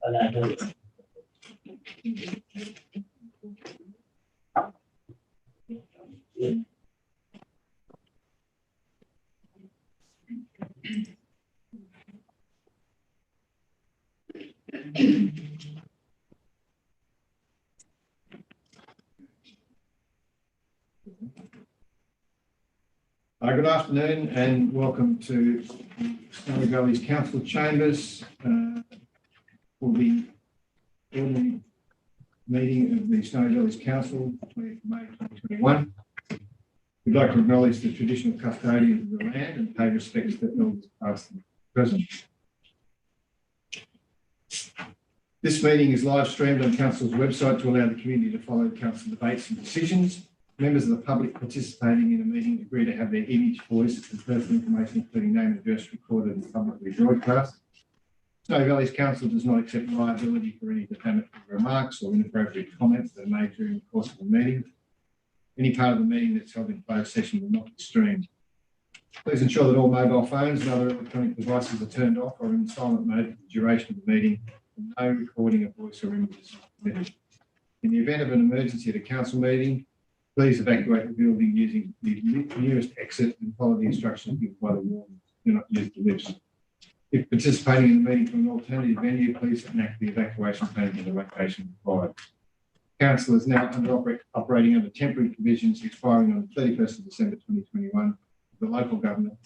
Good afternoon and welcome to Snowy Valleys Council Chambers for the ordinary meeting of the Snowy Valleys Council, 20th May 2021. We'd like to acknowledge the traditional custodians of the land and pay respects to elders past and present. This meeting is live streamed on Council's website to allow the community to follow Council debates and decisions. Members of the public participating in a meeting agree to have their image, voice and personal information, including name and address, recorded and publicly broadcast. Snowy Valleys Council does not accept liability for any defamatory remarks or inappropriate comments that are made during the course of the meeting. Any part of the meeting that's held in closed session will not be streamed. Please ensure that all mobile phones and other electronic devices are turned off or in silent mode for the duration of the meeting, and no recording of voice or images is permitted. In the event of an emergency at a council meeting, please evacuate the building using the nearest exit and follow the instructions given by the warden. Do not use the lifts. If participating in the meeting from an alternative venue, please enact the evacuation plan in the location required. Council is now operating under temporary provisions expiring on the 31st of December 2021 of the Local Government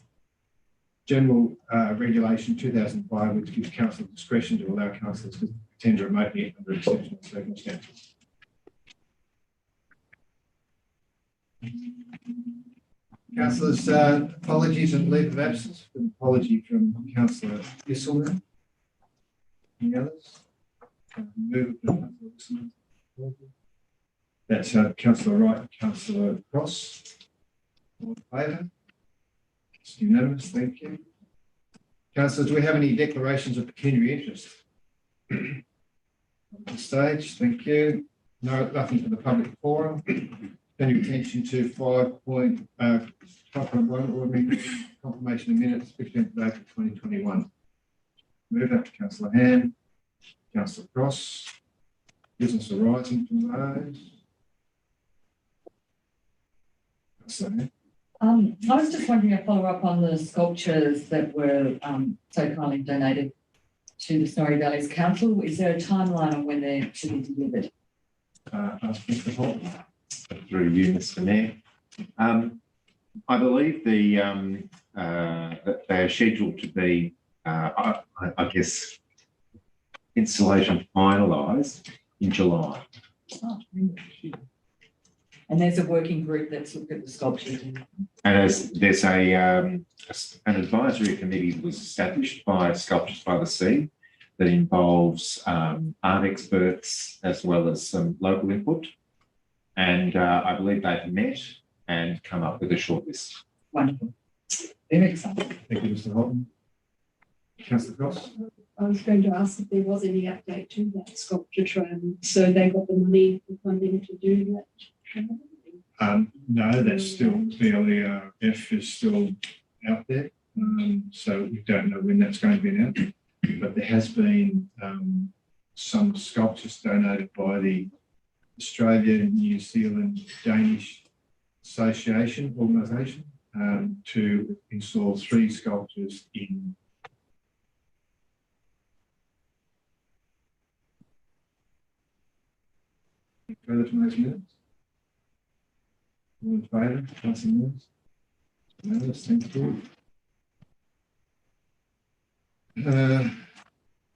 General Regulation 2005, which gives council discretion to allow councillors to attend remotely under exceptional circumstances. Councillors, apologies and leave of absence. An apology from Councillor Isselman. Any others? Move from Councillor Isselman. That's Councillor Wright and Councillor Cross. All in favour? It's unanimous, thank you. Councillors, do we have any declarations of pecuniary interest? On the stage, thank you. No, nothing for the public forum. Turn your attention to 5.1 ordinary confirmation of minutes, 15th of April 2021. Move up to Councillor Ham, Councillor Cross. Business arising from those. Councillor Ham. I was just wondering a follow up on the sculptures that were so kindly donated to the Snowy Valleys Council. Is there a timeline on when they should be delivered? Ask Mr. Holt. Through you, Mr. Mayor. I believe they are scheduled to be, I guess, installation finalised in July. Oh, and there's a working group that's looked at the sculptures. And there's an advisory committee that was established by Sculptures by the Sea that involves art experts as well as some local input. And I believe they've met and come up with a short list. Wonderful. Very exciting. Thank you, Mr. Holton. Councillor Cross. I was going to ask if there was any update to that sculpture trial. So they got the money, the funding to do that trial? No, that's still CLERF is still out there. So we don't know when that's going to be out. But there has been some sculptures donated by the Australia, New Zealand, Danish Association organisation to install 3 sculptures in further from those minutes. All in favour, Councillor Mills? No, thank you.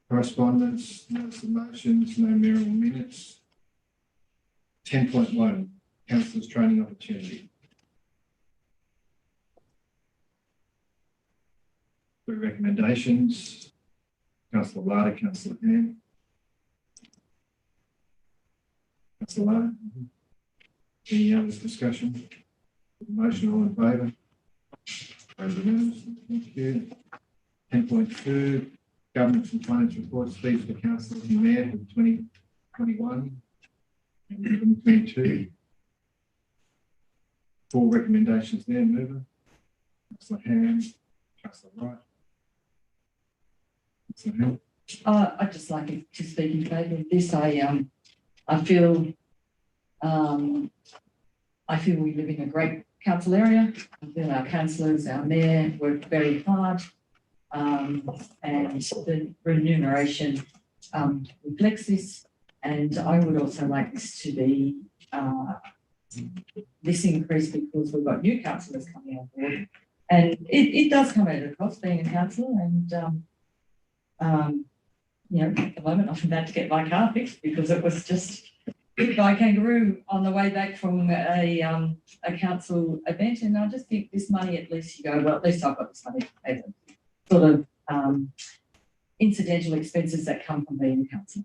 Correspondence, notice of motions, no mayoral minutes. 10.1, Councillors Training Opportunity. 3 recommendations. Councillor Larder, Councillor Ham. Councillor Larder. Any other discussion? Motion, all in favour? Thank you. 10.2, Governance and Finance Reports, fees for Council and Mayor for 2021 and 2022. 4 recommendations there, mover. Councillor Ham, Councillor Wright. Councillor Ham. I'd just like to speak in favour of this. I feel we live in a great council area. I feel our councillors, our mayor work very hard. And the remuneration reflects this. And I would also like this to be this increase because we've got new councillors coming on board. And it does come at a cost being a councillor. And, you know, at the moment I'm about to get my car fixed because it was just hit by kangaroo on the way back from a council event. And I just think this money, at least you go, well, at least I've got this money to pay the sort of incidental expenses that come from being a council.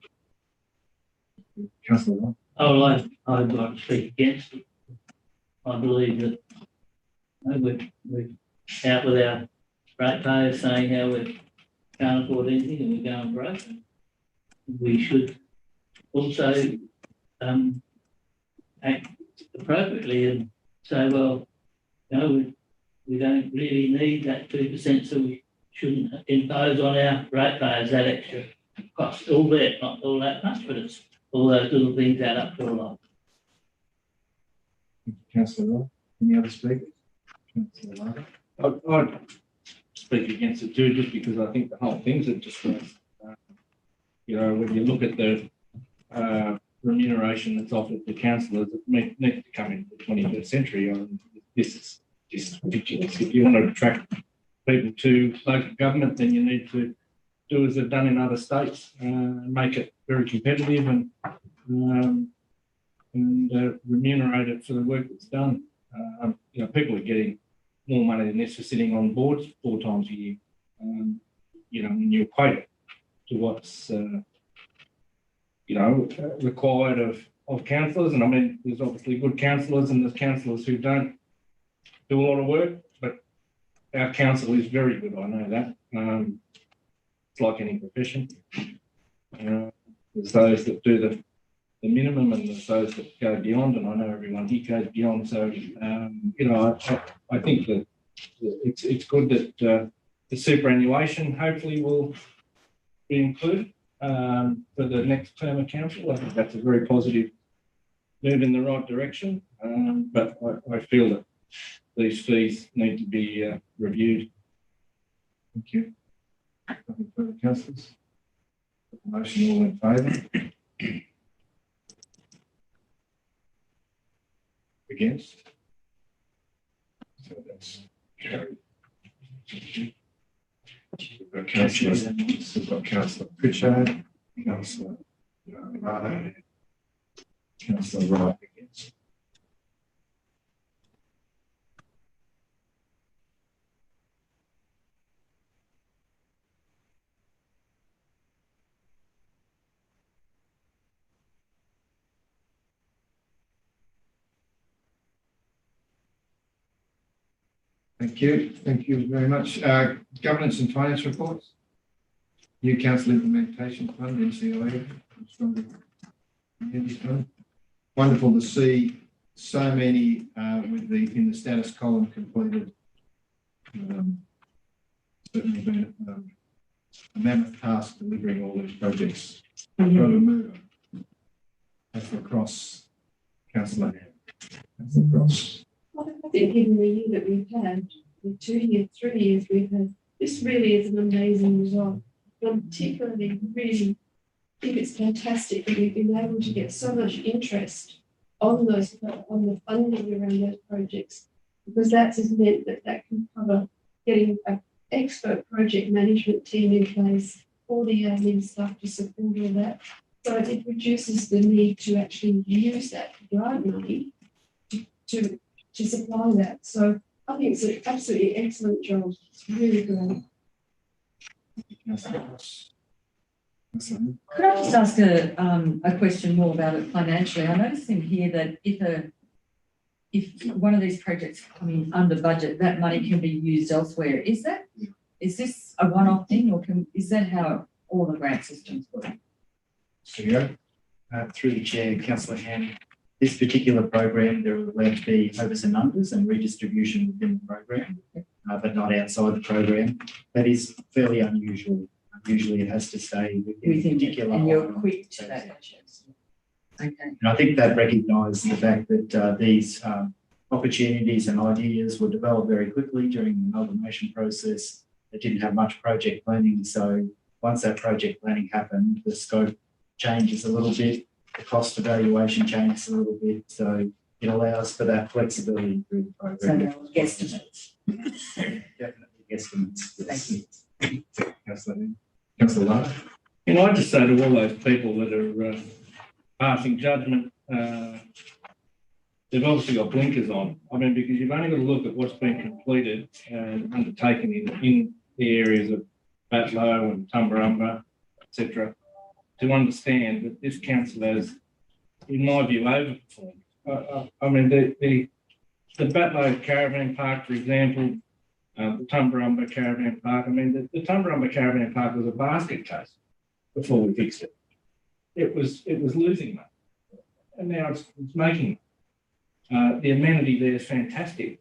Councillor Wright. I'd like to speak against it. I believe that we're out with our ratepayers saying how we can't afford anything and we're going broke. We should also act appropriately and say, well, no, we don't really need that 2%, so we shouldn't impose on our ratepayers that extra cost, albeit not all that much, but it's all those little things add up to a lot. Councillor Wright. Any other speakers? Councillor Wright. I'd speak against it too, just because I think the whole thing's a disgrace. You know, when you look at the remuneration that's offered to councillors, it needs to come into the 21st century. This is just ridiculous. If you want to attract people to local government, then you need to do as they've done in other states, make it very competitive and remunerate it for the work that's done. You know, people are getting more money than this for sitting on boards 4 times a year. You know, when you equate it to what's required of councillors, and I mean, there's obviously good councillors and there's councillors who don't do a lot of work, but our council is very good. I know that. It's like any profession. There's those that do the minimum and there's those that go beyond, and I know everyone here goes beyond. So, you know, I think that it's good that the superannuation hopefully will be included for the next term of council. I think that's a very positive move in the right direction, but I feel that these fees need to be reviewed. Thank you. Nothing further, councillors? Motion, all in favour? Against? So that's carried. We've got Councillor Pritchard, Councillor Rado, Councillor Wright against. Thank you. Thank you very much. Governance and finance reports. New Council Implementation Fund, NCOA. Wonderful to see so many in the status column completed. Certainly been a mammoth task delivering all these projects. Councillor Cross. Councillor Cross. I think given the year that we've had, the 2 years, 3 years we've had, this really is an amazing result. I'm particularly really think it's fantastic that we've been able to get so much interest on the funding around those projects, because that's meant that can cover getting an expert project management team in place, all the admin stuff to support all that. So it reduces the need to actually use that grant money to supply that. So I think it's an absolutely excellent job. It's really great. Could I just ask a question more about it financially? I noticed in here that if one of these projects coming under budget, that money can be used elsewhere. Is this a one-off thing, or is that how all the grant systems work? Through the chair, Councillor Ham, this particular program, there are allowed to be overs and unders and redistribution within the program, but not outside the program. That is fairly unusual. Usually it has to stay within a within, particular. and you're line. quick to that. Okay, And I think that recognised the fact that these opportunities and ideas were developed very quickly during the amalgamation process. They didn't have much project planning, so once that project planning happened, the scope changes a little bit, the cost evaluation changes a little bit, so it allows for that flexibility through the so program. now guesstimates. Definitely guesstimates. yes. Thank you. Councillor Lara. And I just say to all those people that are passing judgment, they've obviously got blinkers on. I mean, because you've only got to look at what's been completed and undertaken in the areas of Batlow and Tumbarumba, etc., to understand that this council has, in my view, overperformed. I mean, the Batlow Caravan Park, for example, the Tumbarumba Caravan Park. I mean, the Tumbarumba Caravan Park was a basket case before we fixed it. It was losing money, and now it's making money. The amenity there is fantastic.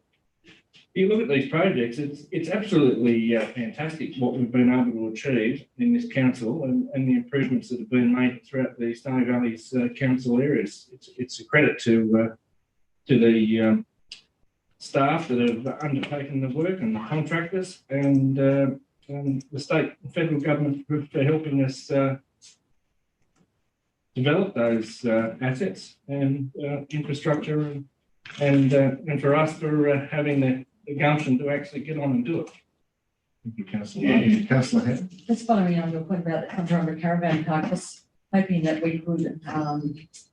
If you look at these projects, it's absolutely fantastic what we've been able to achieve in this council and the improvements that have been made throughout the Snowy Valley's council areas. It's a credit to the staff that have undertaken the work and the contractors and the state and federal government for helping us develop those assets and infrastructure and for us for having the gumption to actually get on and do it. Thank you, Councillor Lara. Councillor Hammond. Just following on your point about the Tumbarumba Caravan Park, just hoping that we could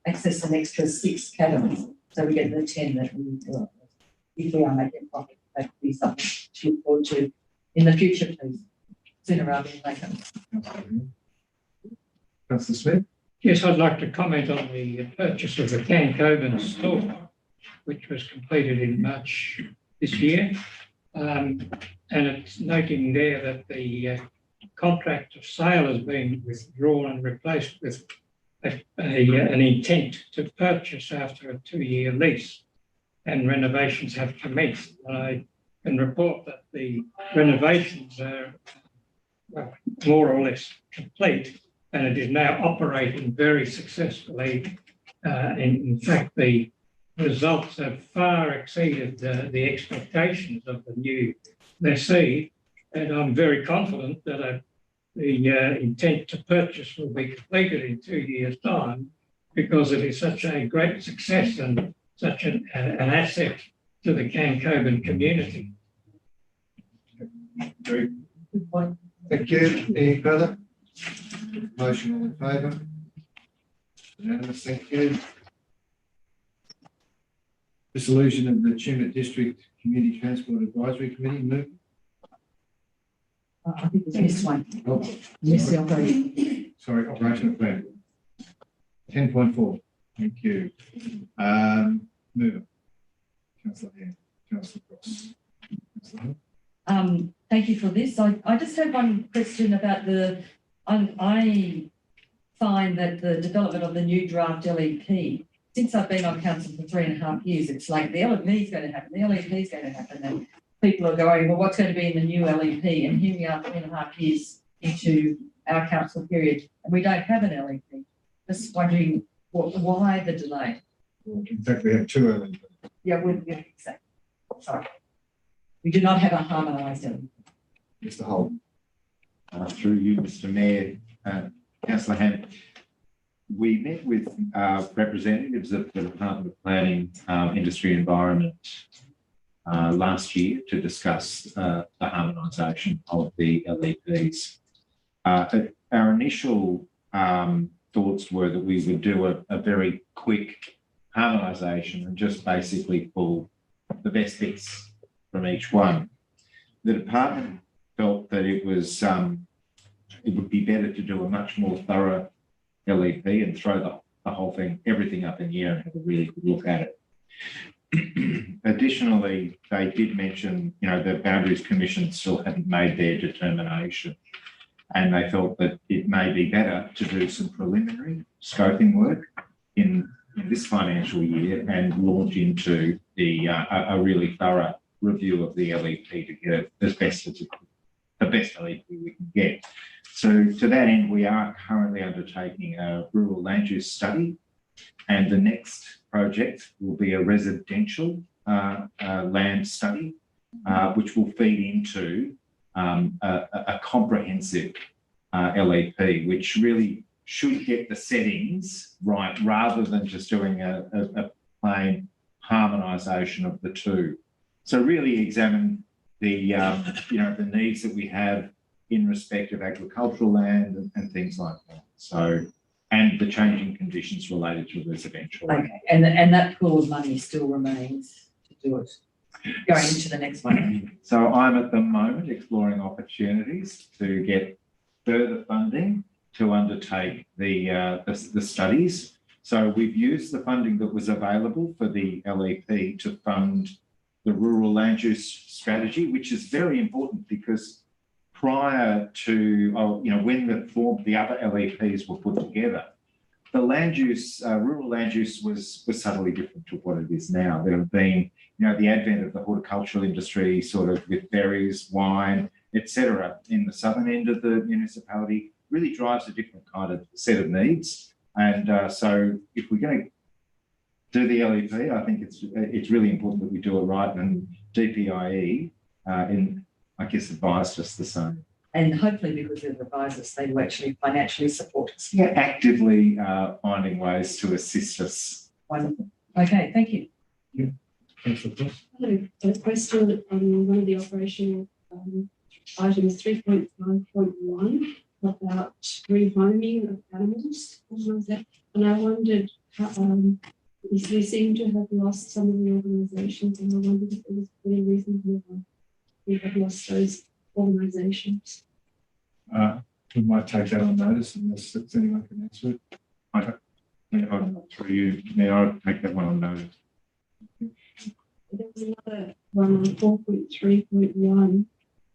access an extra 6 cabins, so we get the 10 that we need to. If we are making profit, that could be something to look forward to in the future, please, sooner rather than later. Councillor Smith. Yes, I'd like to comment on the purchase of the Cancoban store, which was completed in March this year. And it's noting there that the contract of sale has been withdrawn and replaced with an intent to purchase after a 2-year lease, and renovations have commenced. I can report that the renovations are more or less complete, and it is now operating very successfully. In fact, the results have far exceeded the expectations of the new lessee, and I'm very confident that the intent to purchase will be completed in 2 years' time, because it is such a great success and such an asset to the Cancoban community. Very Good point. Thank you. Any further? Motion all in favour? Unanimous, thank you. Dissolution of the Tumut District Community Transport Advisory Committee, move. I think we missed one. Oh, Missed the operation. sorry, operational plan. 10.4, thank you. Move. Councillor Hand, Councillor Cross. Councillor Hunt. Thank you for this. I just have one question about I find that the development of the new draft LEP, since I've been on council for 3.5 years, it's like the LEP is going to happen, the LEP is going to happen, and people are going, well, what's going to be in the new LEP? And here we are 3.5 years into our council period, and we don't have an LEP. Just wondering why the delay? In fact, we have 2 elements. Yeah, exactly. Sorry. We do not have a harmonised LEP. Mr. Holt. Through you, Mr. Mayor, Councillor Hammond, we met with representatives of the Department of Planning, Industry and Environment last year to discuss the harmonisation of the LEPs. Our initial thoughts were that we would do a very quick harmonisation and just basically pull the best bits from each one. The department felt that it would be better to do a much more thorough LEP and throw the whole thing, everything up in the air and have a really good look at it. Additionally, they did mention, the Boundaries Commission still hadn't made their determination, and they felt that it may be better to do some preliminary scoping work in this financial year and launch into a really thorough review of the LEP to get it as best as the best LEP we can get. So to that end, we are currently undertaking a rural land use study, and the next project will be a residential land study, which will feed into a comprehensive LEP, which really should get the settings right rather than just doing a plain harmonisation of the two. So really examine the the needs that we have in respect of agricultural land and things like that. So, and the changing conditions related to residential. Okay, and that pool of money still remains to do it, going into the next one. So I'm at the moment exploring opportunities to get further funding to undertake the studies. So we've used the funding that was available for the LEP to fund the rural land use strategy, which is very important because prior to, when the other LEPs were put together, the land use, rural land use was subtly different to what it is now. There have been, the advent of the horticultural industry sort of with berries, wine, etc. in the southern end of the municipality really drives a different kind of set of needs. And so if we're going to do the LEP, I think it's really important that we do it right, and DPIE advised us the same. And hopefully because they've advised us, they will actually financially support us. Yeah, actively finding ways to assist us. Wonderful. Okay, thank you. Councillor Cross. I have a question on one of the operational items 3.5.1 about rehoming of animals. And I wondered, we seem to have lost some of the organisations, and I wondered if there was any reason why we have lost those organisations. We might take that on notice unless anyone can answer it. I'll take that one on notice. There was another one on 4.3.1.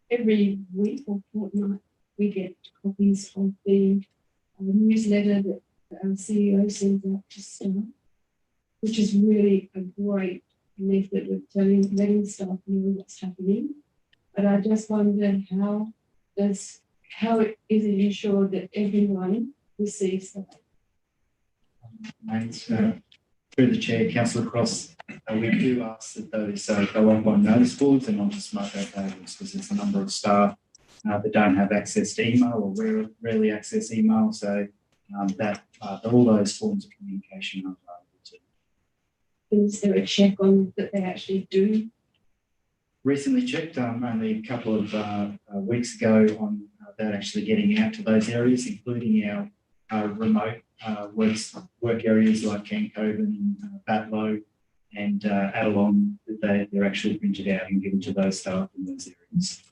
Every week or fortnight, we get copies of the newsletter that our CEO sends out to staff, which is really a great method of letting staff know what's happening. But I just wondered how is it ensured that everyone receives that? Through the chair, Councillor Cross, we do ask that those go on by notice boards and not just smoke out tables, because there's a number of staff that don't have access to email or rarely access email. So all those forms of communication are available to. Is there a check on that they actually do? Recently checked, only a couple of weeks ago, on that actually getting out to those areas, including our remote work areas like Cancoban, Batlow and Adelon, that they're actually printed out and given to those staff in those areas.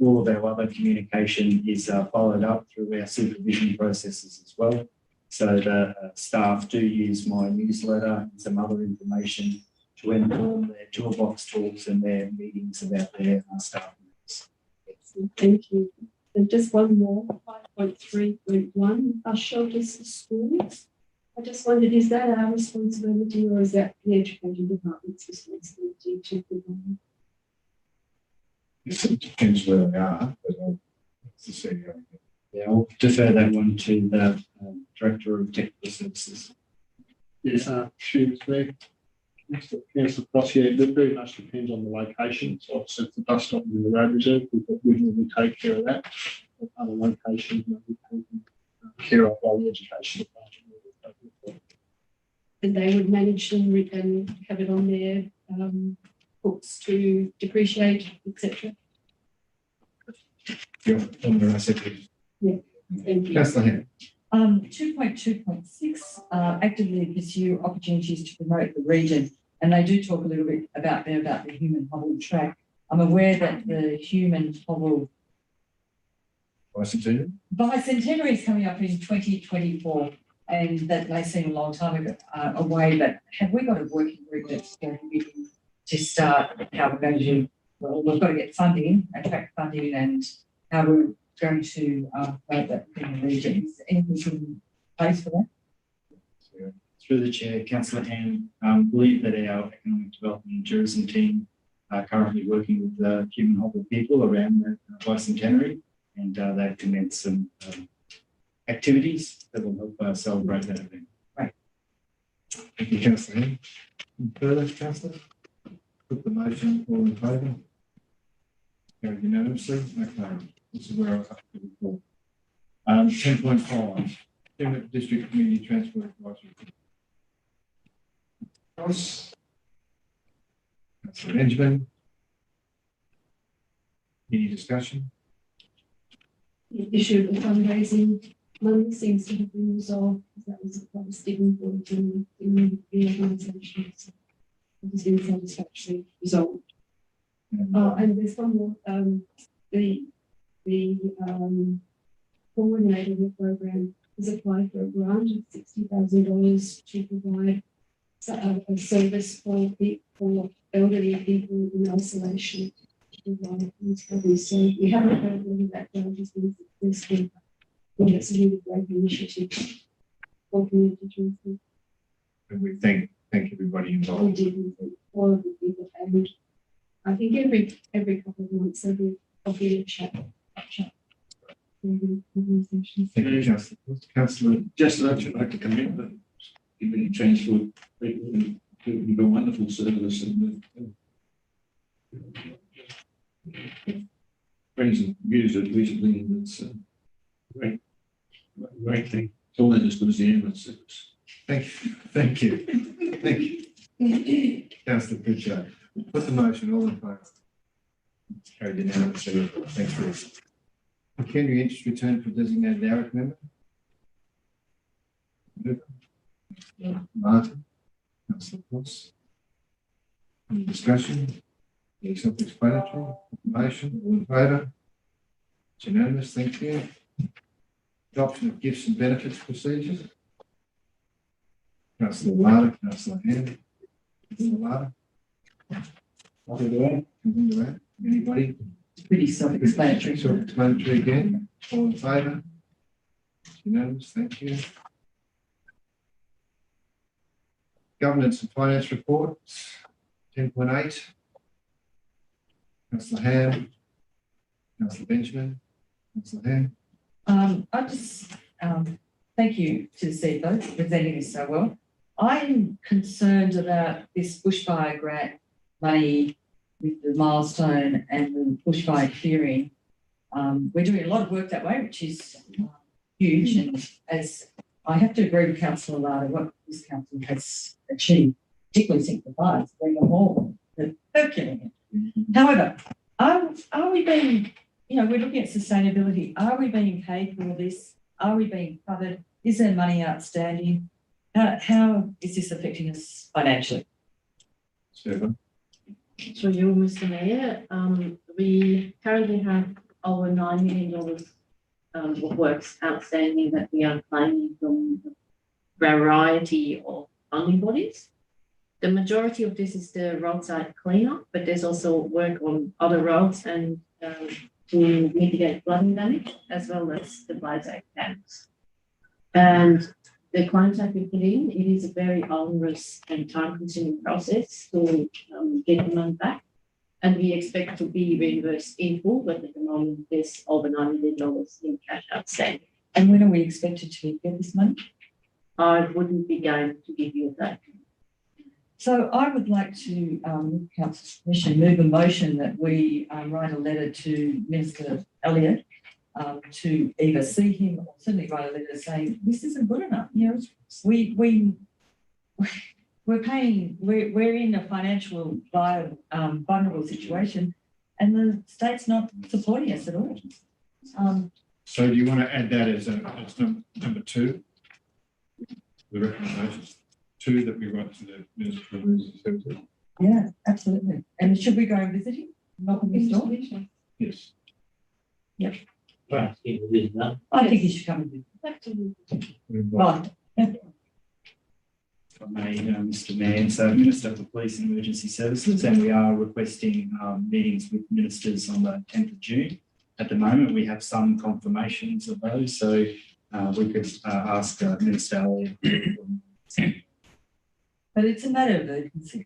All of our other communication is followed up through our supervision processes as well. So the staff do use my newsletter and some other information to inform their toolbox talks and their meetings about their staff members. Excellent, thank you. And just one more, 5.3.1, bus shelters for schools. I just wondered, is that our responsibility or is that the education department's responsibility to provide? It depends where they are, but it's the CEO. Yeah, I'll defer that one to the Director of Technical Services. Yes, Stuart there. Councillor Cross, yeah, that very much depends on the location. So obviously if the bus stop is in the road reserve, we normally take care of that. But other locations will be taken care of by the education department. And they would manage them and have it on their books to depreciate, etc. You're on the recipe. Yeah, thank you. Councillor Hand. 2.2.6, actively pursue opportunities to promote the region. And they do talk a little bit about the human hobble track. I'm aware that the human hobble bicentenary is coming up in 2024, and that may seem a long time away, but have we got a working group that's going to start how we're going to, well, we've got to get funding, attract funding, and how we're going to promote that in the region. Is there anything in place for that? Through the chair, Councillor Hand, believe that our economic development and tourism team are currently working with human hobble people around the bicentenary. and they've commenced some activities that will help celebrate that event. Thank you, councillor Hand. Any further, councillor? Put the motion, all in favour? Carried unanimously. Okay, this is where I was up to before. 10.5, Toowoomba District Community Transport Advisory. Ross. Councillor Benjamin. Any discussion? The issue of the fundraising money seems to have been resolved, because that was quite a sticking point in the organisation. So it has been satisfactorily resolved. And there's one more, the coordinator of the program has applied for a grant of $60,000 to provide a service for elderly people in isolation. So we haven't heard whether that grant has been successful. Well, it's a really great initiative for community transport. And we thank everybody We involved. did all of the people, and I think every couple of months I'll be a chat. Organisations. Thank you, councillor. Councillor, Just I'd like to commend the community transport people and do a wonderful service and friends and views it recently, and it's a great thing. It's almost as good as the ambulance service. thank you. Councillor Pritchard, put the motion, all in favour? Carried unanimously. Thanks, Ruth. Pecuniary interest return for designated ARIC member. Martin. Councillor Ross. Any discussion? Any self-explanatory? Motion, all in favour? It's unanimous, thank you. Adoption of gifts and benefits procedures. Councillor Lada, Councillor Hand. Councillor Lada. Anybody? It's pretty self-explanatory. Self-explanatory again, all in favour? Unanimous, thank you. Governance and finance reports, 10.8. Councillor Ham, Councillor Benjamin, Councillor Ham. I just, thank you to the CFO for presenting this so well. I'm concerned about this bushfire grant money with the milestone and the bushfire clearing. We're doing a lot of work that way, which is huge. And as I have to agree with Councillor Lada, what this council has achieved, particularly since the fires, bring them all, the Herculean. However, are we being, we're looking at sustainability. Are we being paid for this? Are we being covered? Is there money outstanding? How is this affecting us financially? Seven. Through you, Mr. Mayor, we currently have over $9 million of works outstanding that we are claiming from a variety of funding bodies. The majority of this is the roadside cleanup, but there's also work on other roads and to mitigate flooding damage, as well as the Blazak dams. And the claims that we put in, it is a very onerous and time-consuming process to get the money back. And we expect to be reimbursed in full, but at the moment there's over $9 million in cash outstanding. And when are we expected to get this money? I wouldn't be going to give you that. So I would like to, Council's permission, move a motion that we write a letter to Minister Elliott to either see him or certainly write a letter saying this isn't good enough. We're paying, we're in a financial vulnerable situation, and the state's not supporting us at all. So do you want to add that as number two? The recommendations, two that we write to the Minister for Emergency Services? Yeah, absolutely. And should we go and visit him? Knock on his door? Yes. Perhaps he will visit that. I think he should come and visit. Back to you. Right. If I may, Mr. Mayor, so Minister for Police and Emergency Services, and we are requesting meetings with ministers on the 10th of June. At the moment, we have some confirmations of those, so we could ask Minister Elliott. But it's a matter of urgency.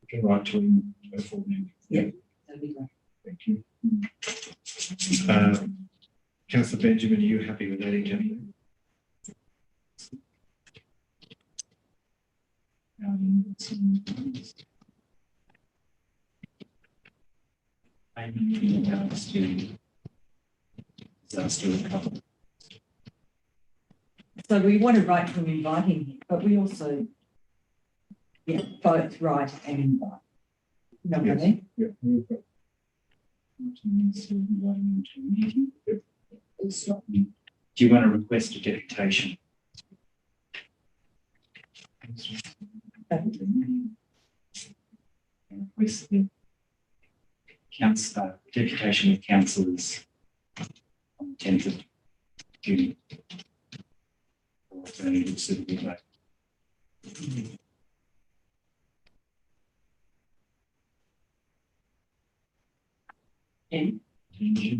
We can write to him before then. Yeah, that'd be great. Thank you. Councillor Benjamin, are you happy with that, Jenny? So we want to write from inviting him, but we also, both write and invite. You know what I mean? Yeah. Do you want to request a deputation? Council, deputation of councillors on the 10th of June. Alternative suitable date. Thank you.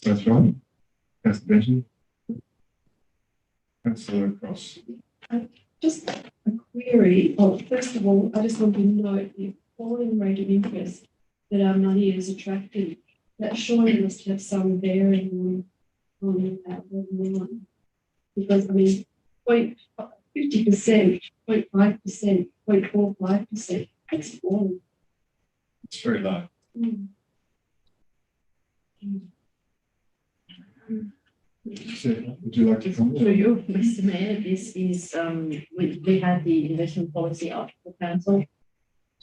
That's right. Councillor Benjamin. Councillor Cross. Just a query. Oh, first of all, I just want to note the falling rate of interest that our money is attracting. That surely must have some bearing on that one. Because I mean, 50%, 0.5%, 0.45%, that's falling. It's very low. So, would you like to comment? Through you, Mr. Mayor, this is, we had the investment policy up for council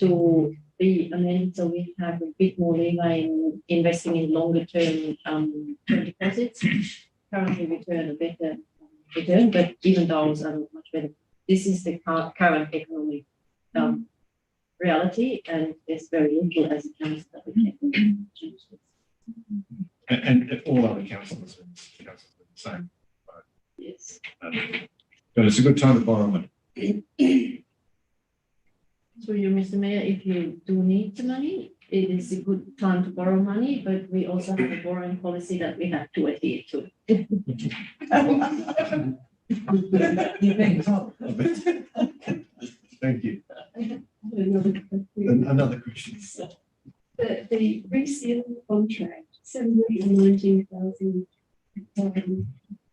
to be amended, so we have a bit more leeway in investing in longer term, term deposits. Currently return a better return, but even those are much better. This is the current economic, reality, and there's very little as a council that we can change this. And all other councillors are the same. Yes. But it's a good time to borrow money. Through you, Mr. Mayor, if you do need the money, it is a good time to borrow money, but we also have a borrowing policy that we have to adhere to. You're being told. Thank you. Another Another question. the resealing contract, 719,000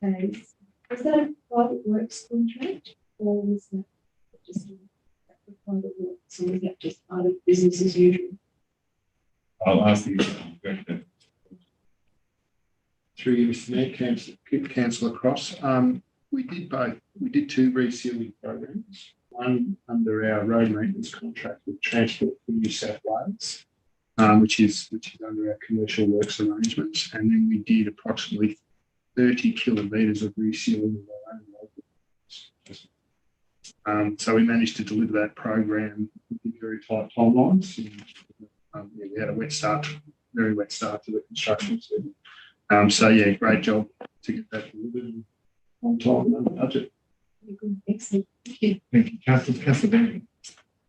pounds. Was that a private works contract or was that just a private works or was that just part of business as usual? I'll ask the director. Through you, Mr. Mayor, Councillor Cross. We did both. We did two resealing programs. One under our road maintenance contract with Transport for New South Wales, which is under our commercial works arrangements, and then we did approximately 30 kilometres of resealing of our own local. So we managed to deliver that program with very tight timelines. We had a very wet start to the construction season. So yeah, great job to get that delivered on time and under budget. Very good. Excellent. Thank you. Thank you. Councillor Benjamin.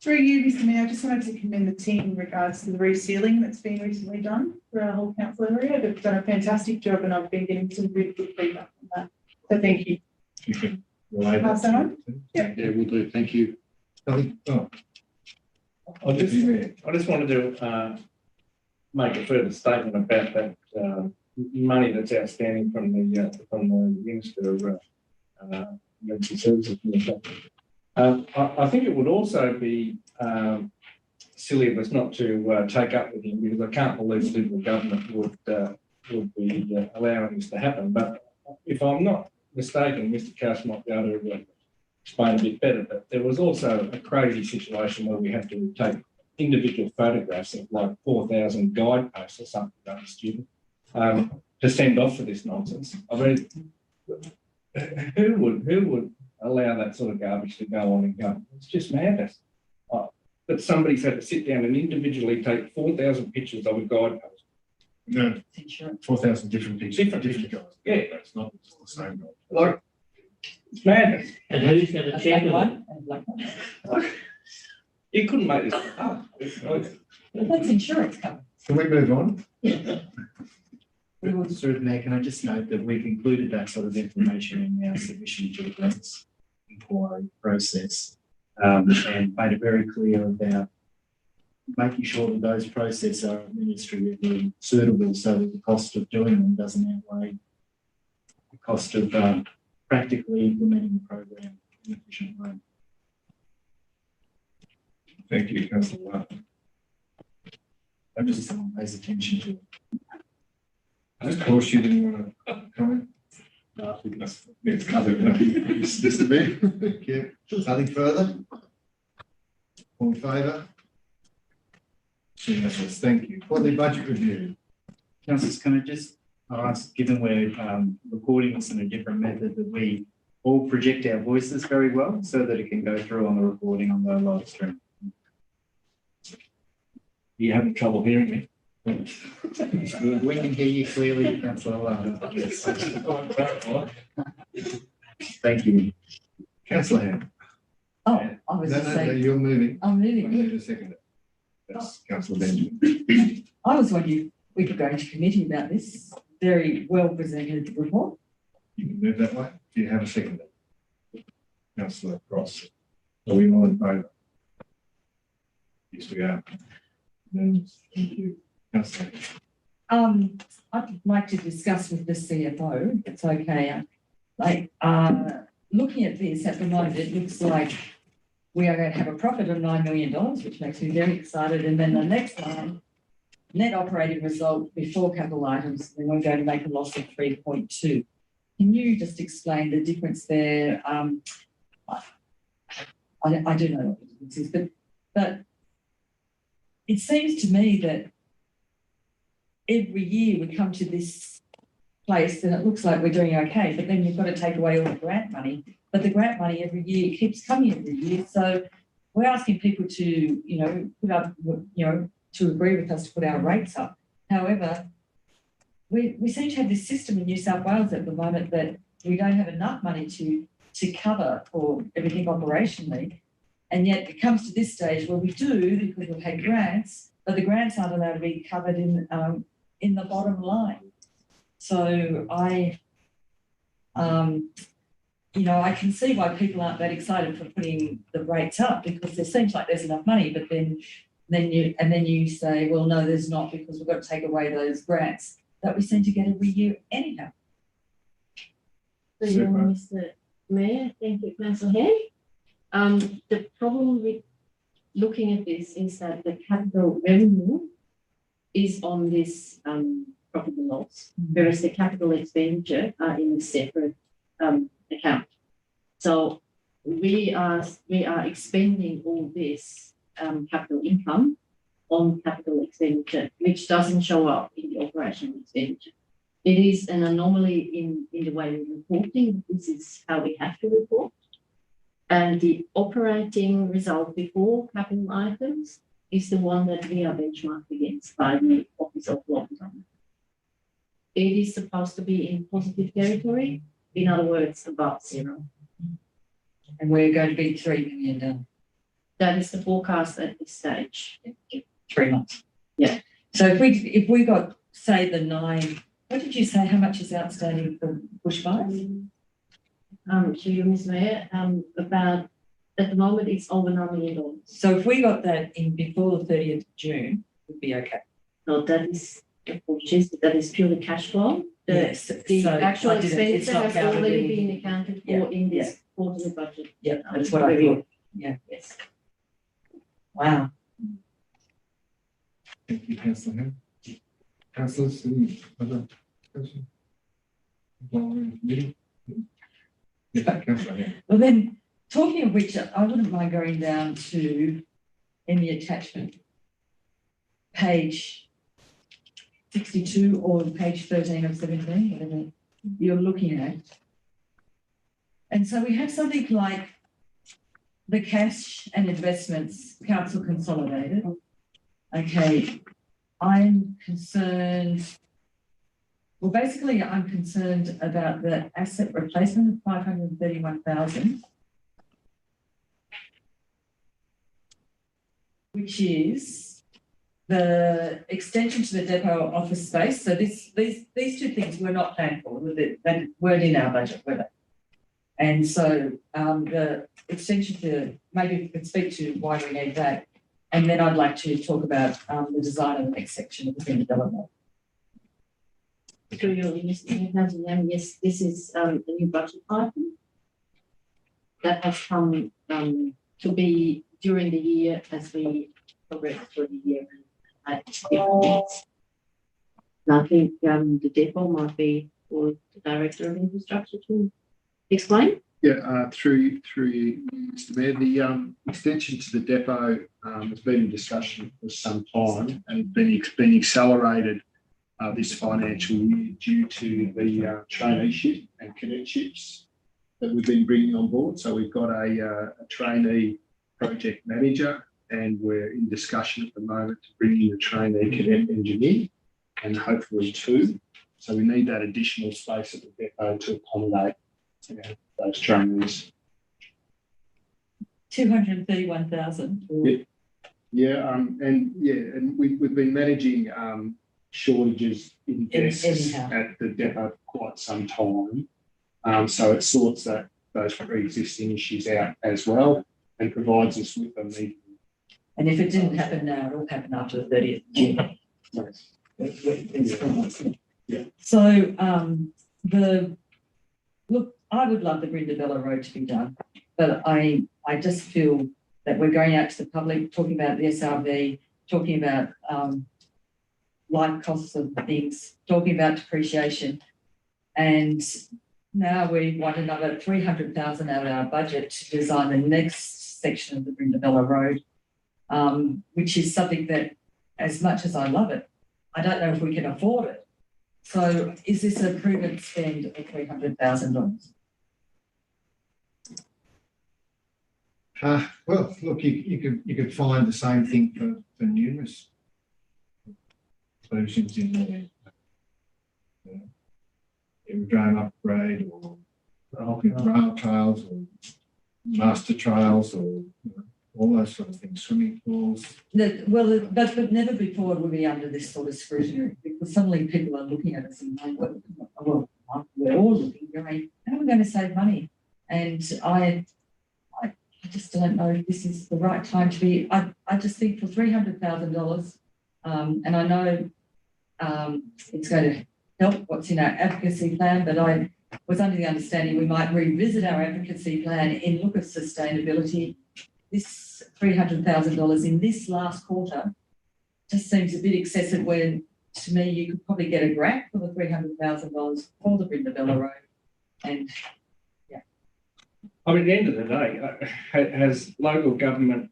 Through you, Mr. Mayor, I just wanted to commend the team in regards to the resealing that's been recently done for our whole council area. They've done a fantastic job and I've been getting some really good feedback on that. So thank you. You can relay that. Pass that on? Yeah, we'll do. Thank you. I I just wanted to make a further statement about that money that's outstanding from the Minister of Emergency Services. I think it would also be silly of us not to take up with him, because I can't believe Liberal government would be allowing this to happen. But if I'm not mistaken, Mr. Cass might be able to explain a bit better, but there was also a crazy situation where we had to take individual photographs of like 4,000 guideposts or something rather stupid to send off for this nonsense. I mean, who would allow that sort of garbage to go on and go? It's just madness. But somebody's had to sit down and individually take 4,000 pictures of a guidepost. No, 4,000 different pictures. Different guys. Yeah. It's not the same guy. Like, it's madness. And who's going to check it? You couldn't make this up. But that's insurance cover. Can we move on? Through the Mayor, can I just note that we've included that sort of information in our submission to the grants inquiry process, and made it very clear about making sure that those processes are administratively suitable so that the cost of doing them doesn't outweigh the cost of practically implementing the program in an efficient way. Thank you, councillor Martin. Hope that someone pays attention to it. Of course, you didn't want to comment. I think it's covered. It's the bit. Thank you. Nothing further? All in favour? Unanimous. Thank you. Quarterly budget review. Councillors, can I just ask, given we're recording this in a different method, that we all project our voices very well so that it can go through on the recording on the live stream? You having trouble hearing me? We can hear you clearly, councillor. Thank you. Councillor Ham. Oh, I was just No, saying, you're moving. I'm I moving. need to second it. That's councillor Benjamin. I was wondering if we could go into committee about this very well presented report. You can move that way. Do you have a second? Councillor Cross. Are we all in favour? Yes, we are. Thank you. Councillor. I'd like to discuss with the CFO, if it's okay. Looking at this at the moment, it looks like we are going to have a profit of $9 million, which makes me very excited. And then the next line, net operating result before capital items, then we're going to make a loss of 3.2. Can you just explain the difference there? I do know what the difference is, but it seems to me that every year we come to this place and it looks like we're doing okay, but then you've got to take away all the grant money. But the grant money every year keeps coming every year. So we're asking people to, put up, to agree with us to put our rates up. However, we seem to have this system in New South Wales at the moment that we don't have enough money to cover for everything operationally. And yet it comes to this stage where we do, because we've had grants, but the grants aren't allowed to be covered in the bottom line. So I can see why people aren't that excited for putting the rates up, because there seems like there's enough money, but then you say, well, no, there's not, because we've got to take away those grants that we seem to get every year anyhow. So, Mr. Mayor, thank you, Councillor Ham. The problem with looking at this is that the capital revenue is on this profit and loss, whereas the capital expenditure are in a separate account. So we are expending all this capital income on capital expenditure, which doesn't show up in the operational expenditure. It is an anomaly in the way we're reporting. This is how we have to report. And the operating result before capital items is the one that we are benchmarked against by the Office of Law and Government. It is supposed to be in positive territory, in other words, above zero. And we're going to be 3 million down. That is the forecast at this stage. 3 months. Yeah. So if we got, say, the 9, what did you say, how much is outstanding for bushfires? To you, Ms. Mayor, about, at the moment, it's over $9 million. So if we got that in before the 30th of June, we'd be okay. No, that is purely cash flow. Yes. The So actual I didn't- it's expenditure not has counted already in- been accounted for Yeah, in this quarterly budget. Yeah, that's what I thought. Yeah. Yes. Wow. Thank you, councillor Ham. Councillors, any other questions? Yeah, councillor Ham. Well then, talking of which, I wouldn't mind going down to, in the attachment, page 62 or page 13 of 17, whatever you're looking at. And so we have something like the cash and investments council consolidated. Okay, I'm concerned, well, basically I'm concerned about the asset replacement of 531,000, which is the extension to the depot office space. So these two things were not planned for, they weren't in our budget, were they? And so the extension to, maybe we could speak to why we need that. And then I'd like to talk about the design of the next section of the Brenda Bella Road. Through your Mr. Mayor, yes, this is a new budget item that has come to be during the year as we progress through the year and add different needs. And I think the depot might be for the Director of Infrastructure to explain. Yeah, through you, Mr. Mayor, the extension to the depot has been in discussion for some time and been accelerated this financial year due to the traineeship and cadetships that we've been bringing on board. So we've got a trainee project manager, and we're in discussion at the moment to bring in a trainee cadet engineer and hopefully 2. So we need that additional space at the depot to accommodate those trainees. 231,000. And we've been managing shortages in desks anyhow. at the depot for quite some time. So it sorts those pre-existing issues out as well and provides us with a meeting. And if it didn't happen now, it'll happen after the 30th of June. Yeah. So look, I would love the Brenda Bella Road to be done, but I just feel that we're going out to the public, talking about the SRV, talking about life costs of things, talking about depreciation, and now we want another 300,000 out of our budget to design the next section of the Brenda Bella Road, which is something that, as much as I love it, I don't know if we can afford it. So is this a prudent spend of $300,000? Well, look, you could find the same thing for numerous solutions in there. Aerodrome upgrade or rail trails or master trails or all those sort of things, swimming pools. But never before were we under this sort of scrutiny, because suddenly people are looking at us and going, well, we're all looking, going, how are we going to save money? And I just don't know if this is the right time to be. I just think for $300,000, and I know it's going to help what's in our advocacy plan, but I was under the understanding we might revisit our advocacy plan in look of sustainability. This $300,000 in this last quarter just seems a bit excessive, when to me you could probably get a grant for the $300,000 for the Brenda Bella Road. And I mean, at the end of the day, has local government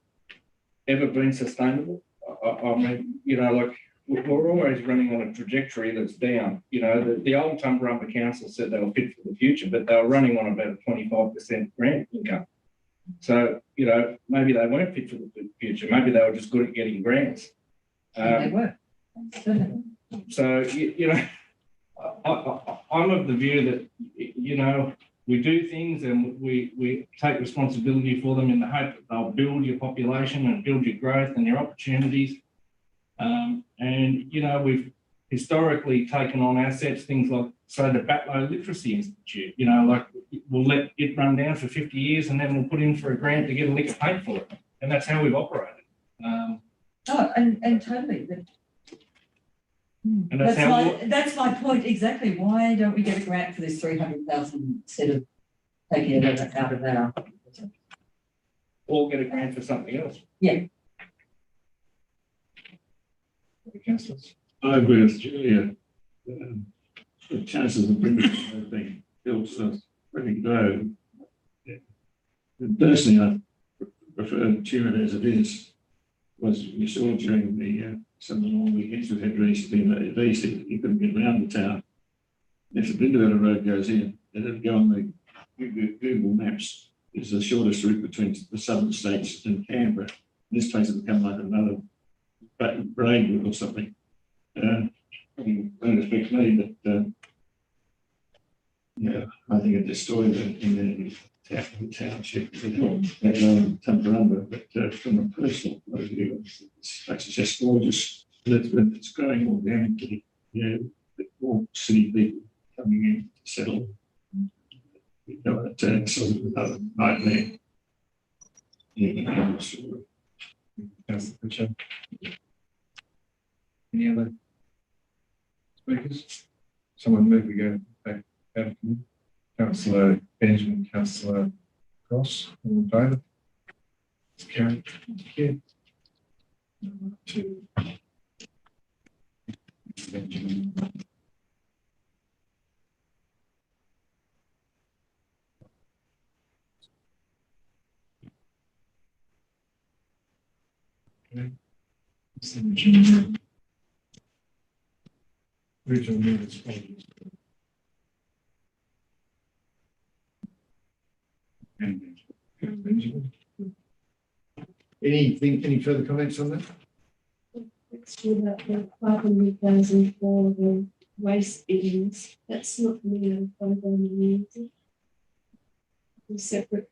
ever been sustainable? I mean, like, we're always running on a trajectory that's down. The old Tumbarumba Council said they were fit for the future, but they were running on about a 25% grant income. So, maybe they weren't fit for the future. Maybe they were just good at getting grants. they were. So, I'm of the view that, we do things and we take responsibility for them in the hope that they'll build your population and build your growth and your opportunities. We've historically taken on assets, things like, say, the Batlow Literacy Institute, like we'll let it run down for 50 years and then we'll put in for a grant to get a lick of paint for it. And that's how we've operated. And totally. And that's my point exactly. Why don't we get a grant for this 300,000 instead of taking it out of our? Or get a grant for something else. Yeah. Councillors. I agree with Julia. The chances of being built are pretty low. Personally, I prefer Turin as it is. Was you saw during the some of the long weekends we've had recently, at least you couldn't get around the town. If the Brenda Bella Road goes in, then it'll go on the Google Maps. It's the shortest route between the southern states and Canberra. This place will become like another Braidwood or something. Don't expect me, but I think it destroyed in the township, Tumbarumba. But from a personal point of view, it's actually just gorgeous. It's growing organically. More city people coming in to settle. You know, it's another nightmare. Councillor Pritchard. Any other speakers? Someone move, we go back out of committee. Councillor Benjamin, Councillor Cross, all in favour? It's carried. Thank you. To Benjamin. Okay. Regional minutes. Apologies. And Benjamin. Anything, any further comments on that? It's about the 500,000 for the waste bins. That's not coming out of programming, is it? The separate.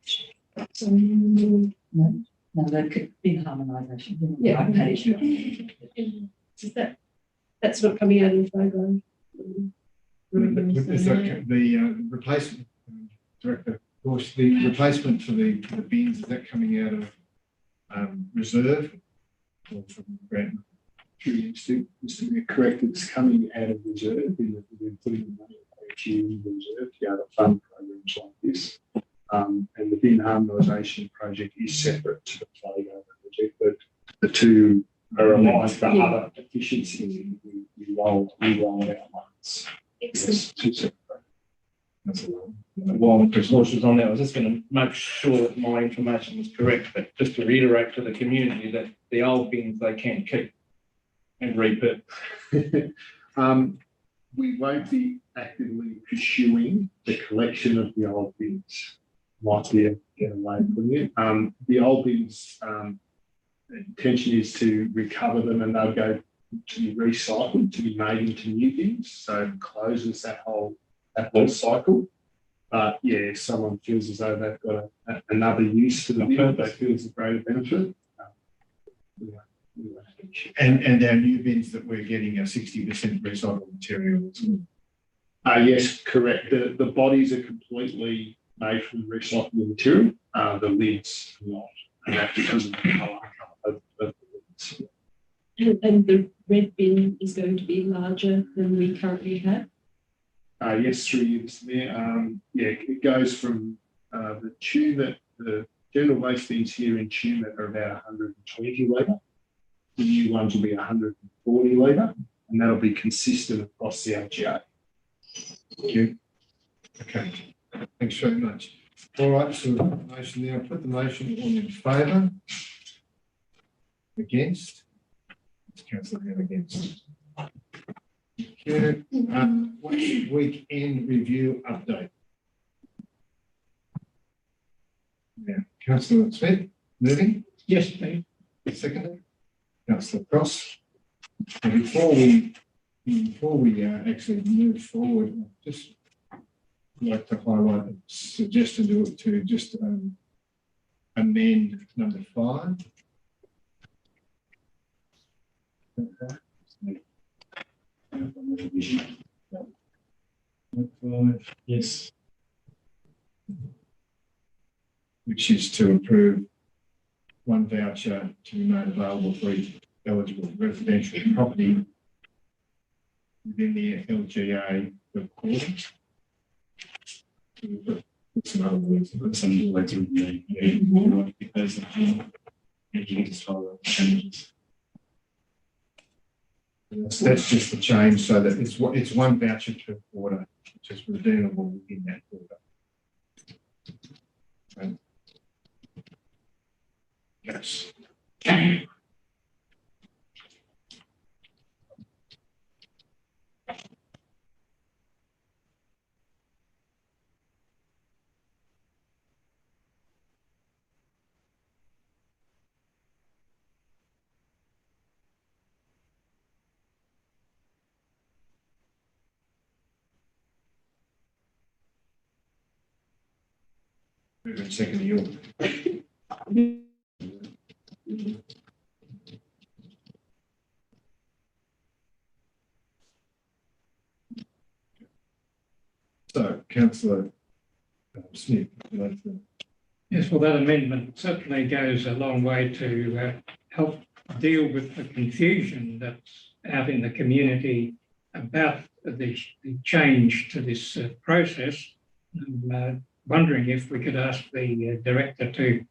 No, that could be harmonisation. Yeah. Right page. Is that's not coming out of the program. Is that the replacement, Director, of course, the replacement for the bins, is that coming out of reserve or from grant? Just to be correct, it's coming out of reserve in that we're putting the money each year in reserve to be able to fund programs like this. And the bin harmonisation project is separate to the playground project, but the two are aligned for other efficiencies. We roll it out once. Yes, two separate projects. While Chris Walsh was on there, I was just going to make sure that my information was correct, but just to reiterate to the community that the old bins they can keep and repurpose. We won't be actively pursuing the collection of the old bins. Might be a better way of putting it. The old bins, intention is to recover them and they'll go to be recycled, to be made into new bins. So it closes that whole cycle. But yeah, if someone feels as though they've got another use for the bin, they feel it's a greater benefit. We won't have an issue. And our new bins that we're getting are 60% recycled material. Yes, correct. The bodies are completely made from recyclable material. The lids are not, and that's because of the colour of the lids. And the red bin is going to be larger than we currently have. Yes, through you, Mr. Mayor. Yeah, it goes from the Tumut, the general waste bins here in Tumut are about 120 litre. The new ones will be 140 litre, and that'll be consistent across the LGA. Thank you. Okay, thanks very much. All right, so the motion there, put the motion all in favour. Against? Councillor Hill against. Okay, what's weekend review update? Yeah, Councillor Smith, moving? Yes, please. Second, Councillor Cross. And before we actually move forward, I'd just like to highlight a suggestion to just amend number 5. Yes. Which is to approve one voucher to be made available for each eligible residential property within the LGA reporting. Some other words, but some words are really because of changes. That's just the change so that it's one voucher per quarter, which is redeemable within that quarter. Okay. Yes. Move in second, you. So, Councillor Smith. would you like to- Yes, well, that amendment certainly goes a long way to help deal with the confusion that's out in the community about the change to this process. I'm wondering if we could ask the director to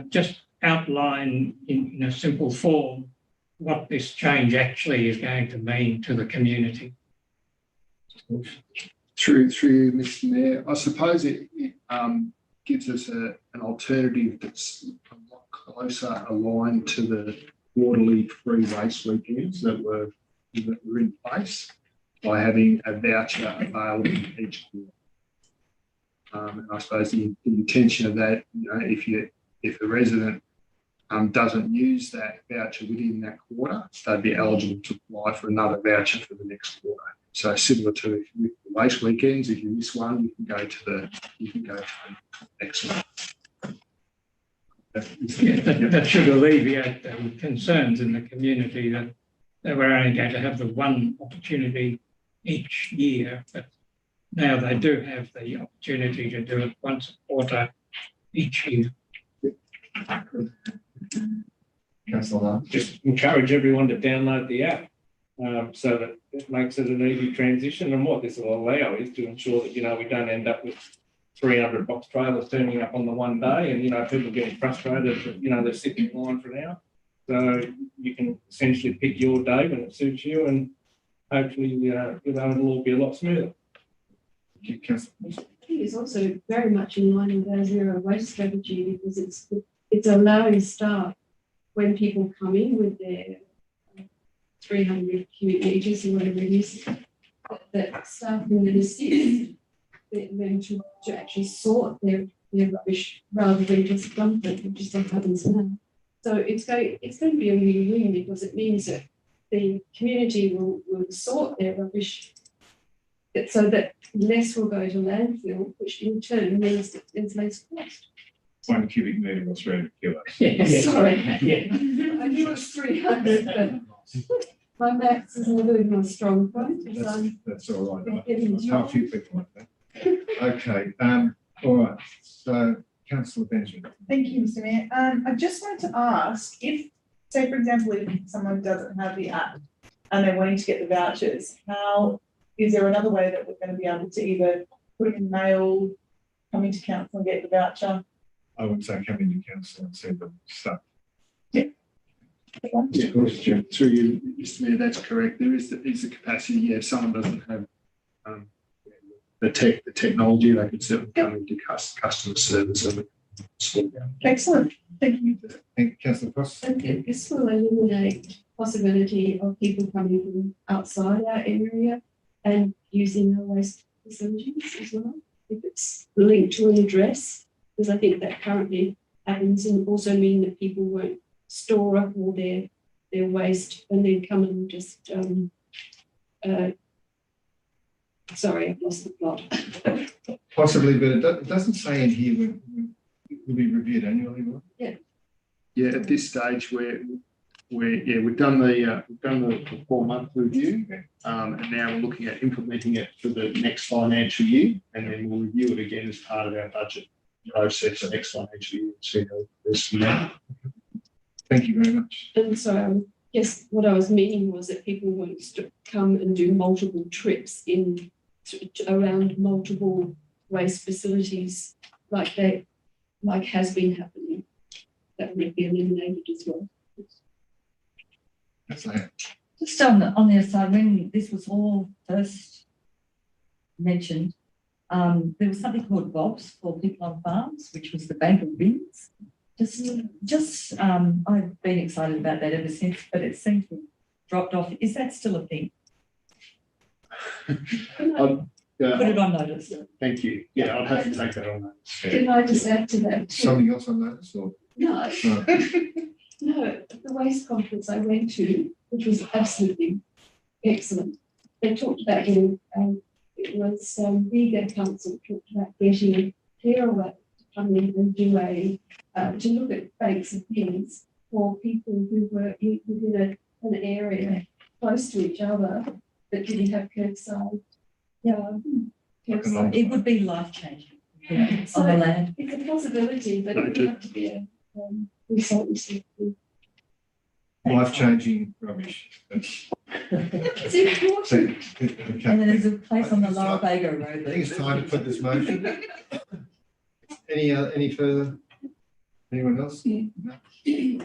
just outline in a simple form what this change actually is going to mean to the community. Through you, Mr. Mayor, I suppose it gives us an alternative that's a lot closer aligned to the Waterloo free waste weekends that were in place by having a voucher available each quarter. And I suppose the intention of that, if a resident doesn't use that voucher within that quarter, they'd be eligible to apply for another voucher for the next quarter. So similar to with the waste weekends, if you miss one, you can go to the next one. That should alleviate concerns in the community that they were only going to have the one opportunity each year, but now they do have the opportunity to do it once a quarter each year. Councillor Hart. Just encourage everyone to download the app so that it makes it an easy transition. And what this will allow is to ensure that, we don't end up with 300 box trailers turning up on the one day and, people getting frustrated that, they're sitting in line for an hour. So you can essentially pick your day when it suits you and hopefully, it'll all be a lot smoother. I think it's also very much in line with our zero waste strategy because it's allowing staff when people come in with their 300 cubic metres or whatever it is, that staff can then assist them to actually sort their rubbish rather than just dump it, which is what happens now. So it's going to be a win-win because it means that the community will sort their rubbish so that less will go to landfill, which in turn means that there's less cost. 1 cubic metre or 300 kilos. Sorry. Yeah. I knew it was 300, but my maths is never been my strong point. That's all right. Getting How a few people like that. Okay, all right. So, Councillor Benjamin. Thank you, Mr. Mayor. I just wanted to ask if, say, for example, if someone doesn't have the app and they're wanting to get the vouchers, is there another way that we're going to be able to either put them in mail, come into council and get the voucher? I would say come into council and see the stuff. Yeah, of course, through you, Mr. Mayor, that's correct. There is the capacity. Yeah, if someone doesn't have the technology, they could certainly come into customer service of it. Excellent. Thank you. Thank you, Councillor Cross. Okay, this will eliminate possibility of people coming from outside our area and using our waste facilities as well, if it's linked to an address, because I think that currently happens and also mean that people won't store up all their waste and then come and just sorry, I've lost the plot. Possibly, but it doesn't say in here when it will be reviewed annually, will it? Yeah, at this stage we've done the 4-month review, and now we're looking at implementing it for the next financial year, and then we'll review it again as part of our budget process for next financial year. See how this now. Thank you very much. And so I guess what I was meaning was that people won't come and do multiple trips around multiple waste facilities like has been happening. That would be eliminated as well. That's it. Just on the aside, when this was all first mentioned, there was something called Bob's for people on farms, which was the bank of bins. I've been excited about that ever since, but it seems to have dropped off. Is that still a thing? Put it on notice. Thank you. Yeah, I'll have to take that on notice. Can I just add to that? Something else on that? Or? No. No, the waste conference I went to, which was absolutely excellent. They talked about it was Riga Council talked about getting a clearer way to come in and do to look at banks of bins for people who were within an area close to each other that didn't have curbside. Yeah, curbside. It would be life changing. on the land. It's a possibility, but it would have to be a consultancy. Life-changing rubbish. That's- It's important. Okay. And then there's a place on the Lower Bago Road. I think it's time to put this motion. Any further? Anyone else? No?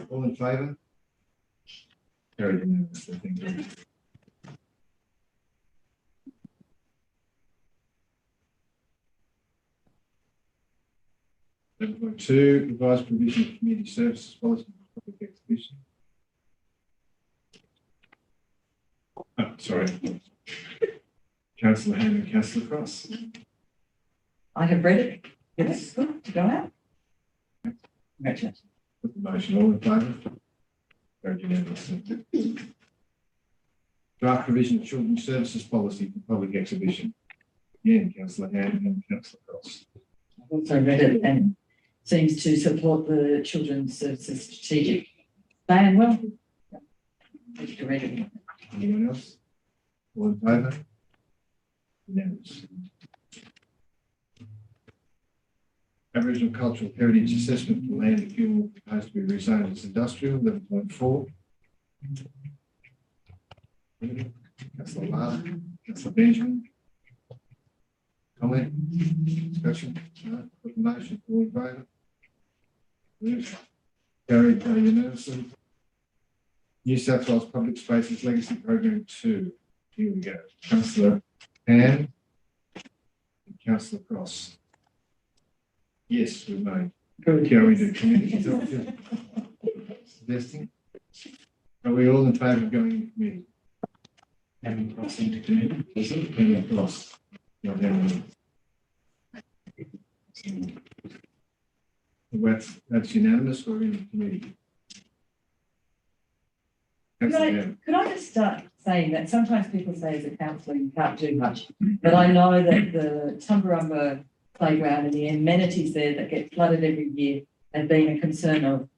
All in favour? Carried unanimously, thank you. 7.2, revised provision of community services policy for public exhibition. Oh, sorry. Councillor Ham and Councillor Cross. I have read it. It is good to go out. Congratulations. Put the motion, all in favour? Carried unanimously. Draft provision of children's services policy for public exhibition. Again, Councillor Ham and Councillor Cross. I've also read it and seems to support the children's services strategic plan well. Ready to read it. Anyone else? All in favour? Unanimous. Aboriginal Cultural Heritage Assessment for land and fuel proposed to be rezoned as industrial, 11.4. Councillor Lara, Councillor Benjamin. Comment? Discussion? No? Put the motion, all in favour? Yes. Carried unanimously. New South Wales Public Spaces Legacy Program 2. Here we go. Councillor Ham and Councillor Cross. Yes, we may. Go into committee. Suggesting. Are we all in favour of going into committee? Having Cross into committee. Is it? Having Cross. Not having. That's unanimous. We're in the committee. Councillor Ham. Could I just start saying that sometimes people say as a councillor you can't do much, but I know that the Tumbarumba playground and the amenities there that get flooded every year have been a concern of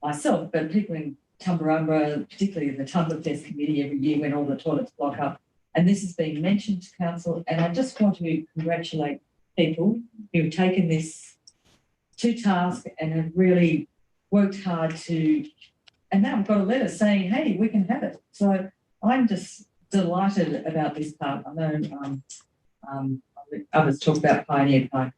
myself, but people in Tumbarumba, particularly the Tumba Fest committee every year when all the toilets block up. And this has been mentioned to council, and I just want to congratulate people who've taken this to task and have really worked hard to, and now I've got a letter saying, hey, we can have it. So I'm just delighted about this part. I know others talk about Pioneer Park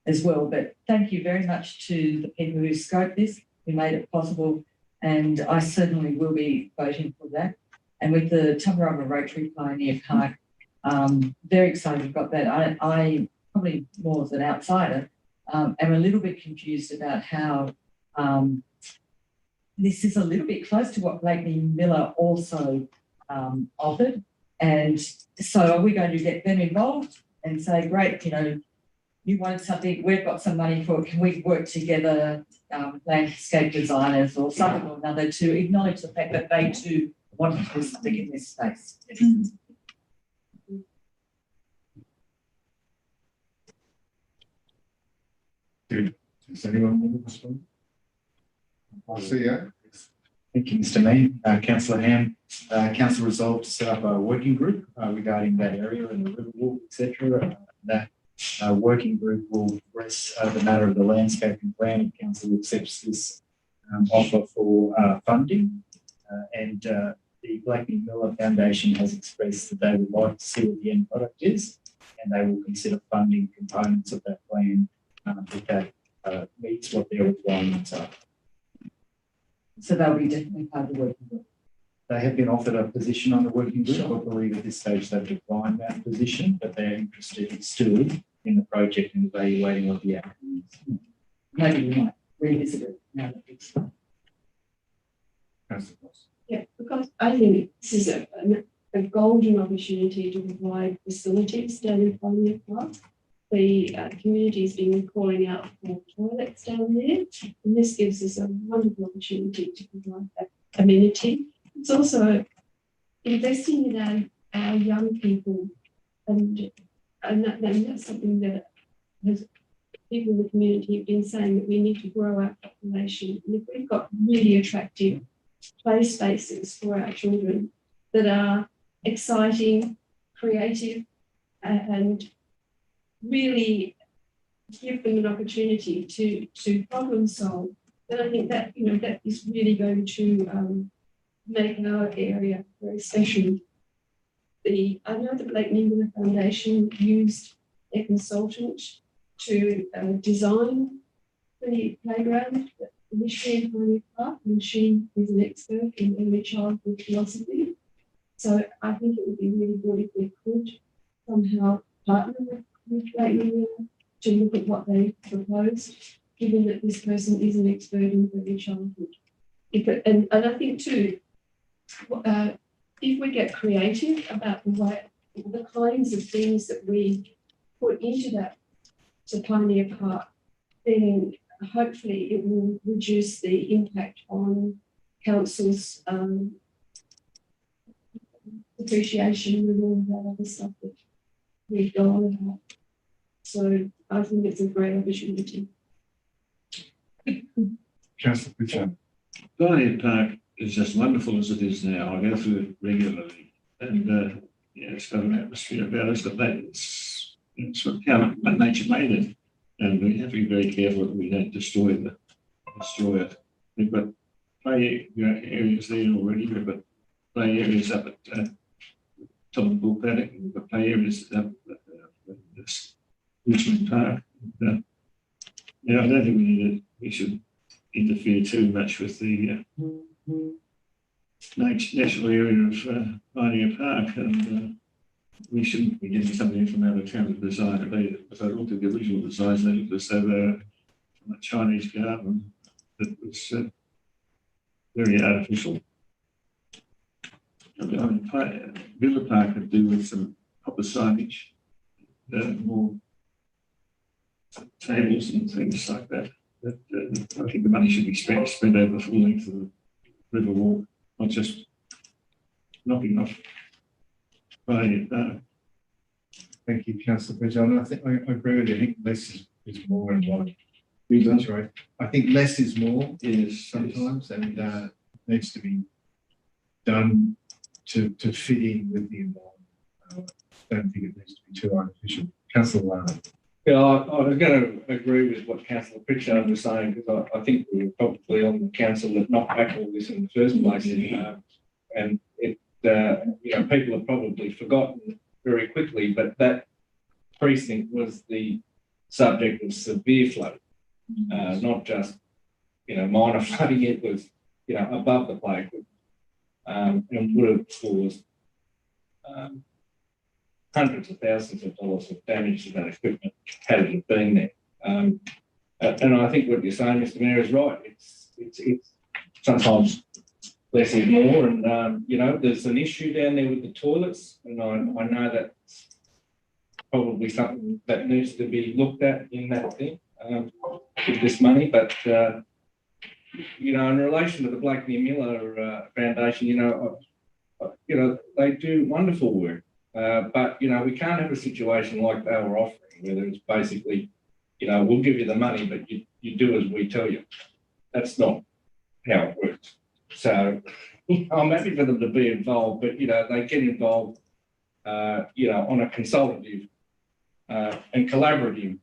as well, but thank you very much to the people who scoped this, who made it possible, and I certainly will be voting for that. And with the Tumbarumba Rotary Pioneer Park, very excited we've got that. I probably more as an outsider, am a little bit confused about how this is a little bit close to what Blakeney Miller also offered. And so are we going to get them involved and say, great, you know, you wanted something, we've got some money for it, can we work together, landscape designers or something or another, to acknowledge the fact that they too want to do something in this space. Does anyone want to respond? See ya. Thank you, Mr. Mayor. Councillor Ham, council resolved to set up a working group regarding that area and the river walk, etc. That working group will address the matter of the landscaping plan if council accepts this offer for funding. And the Blakeney Miller Foundation has expressed that they would like to see what the end product is, and they will consider funding components of that plan if that meets what their requirements are. So they'll be definitely part of the working group. They have been offered a position on the working group. I believe at this stage they've declined that position, but they're interested still in the project and evaluating what the outcome is. Maybe we might revisit it now that it's done. Yeah, because I think this is a golden opportunity to provide facilities down in Pioneer Park. The community's been calling out for toilets down there, and this gives us a wonderful opportunity to provide that amenity. It's also investing in our young people, and that's something that has people in the community have been saying, that we need to grow our population. And if we've got really attractive play spaces for our children that are exciting, creative, and really give them an opportunity to problem solve, then I think that, you know, that is really going to make our area very special. I know the Blake Miller Foundation used a consultant to design the playground initially in Pioneer Park, and she is an expert in early childhood philosophy. So I think it would be really good if we could somehow partner with Blake Miller to look at what they proposed, given that this person is an expert in early childhood. And I think too, if we get creative about the kinds of things that we put into that to Pioneer Park, then hopefully it will reduce the impact on council's appreciation and all of that other stuff that we go on about. So I think it's a great opportunity. Councillor Pritchard. Pioneer Park is as wonderful as it is now. I go through it regularly, and yeah, it's got an atmosphere about it. It's how nature made it, and we have to be very careful that we don't destroy it. We've got play areas there already. We've got play areas up at top of the Bull Paddock, and we've got play areas up at this Richmond Park. Yeah, I don't think we should interfere too much with the national area of Pioneer Park, and we shouldn't be getting something from out of town to design it either. If I looked at the original designs, they looked as though they were from a Chinese garden that was very artificial. I mean, Villa Park could do with some proper signage, more tables and things like that. I think the money should be spread over the full length of the river walk, not just knocking off Pioneer Park. Thank you, Councillor Pritchard. I think I agree with you. I think less is more in one. Sorry. I think less is more sometimes, and needs to be done to fit in with the environment. I don't think it needs to be too artificial. Councillor Lara. Yeah, I was going to agree with what Councillor Pritchard was saying, because I think we were probably on the council that knocked back all this in the first place, and it, you know, people have probably forgotten very quickly, but that precinct was the subject of severe flooding, not just, you know, minor flooding. It was, you know, above the plague, and would have caused hundreds of thousands of dollars of damage to that equipment had it been there. And I think what you're saying, Mr. Mayor, is right. It's sometimes less is more, and you know, there's an issue down there with the toilets, and I know that's probably something that needs to be looked at in that thing with this money. But you know, in relation to the Blake Miller Foundation, you know, they do wonderful work. But, you know, we can't have a situation like they were offering, where it's basically, you know, we'll give you the money, but you do as we tell you. That's not how it works. So I'm happy for them to be involved, but, you know, they get involved, you know, on a consultative and collaborative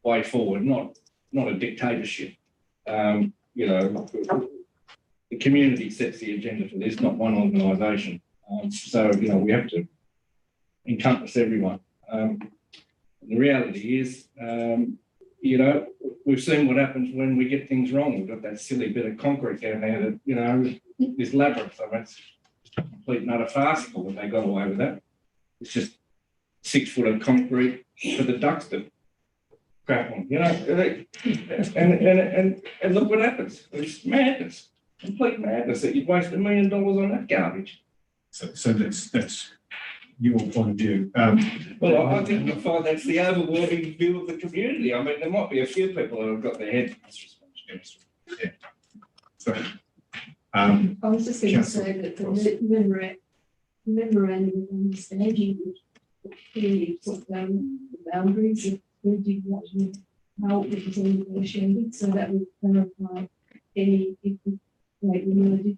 way forward, not a dictatorship. You know, the community sets the agenda for this, not one organisation. So, you know, we have to encompass everyone. The reality is, you know, we've seen what happens when we get things wrong. We've got that silly bit of concrete down there that, you know, this labyrinth. I mean, it's a complete and utter farcical that they got away with that. It's just 6 foot of concrete for the ducks to crap on, you know. And look what happens. It's madness, complete madness that you'd waste $1 million on that garbage. So that's your point of view. Well, I think that's the overwhelming view of the community. I mean, there might be a few people who have got their head. Yeah. So, I was just going to say that the memorandum of understanding would clearly put down the boundaries of who did what and how it was all negotiated, so that would clarify any, if like we know did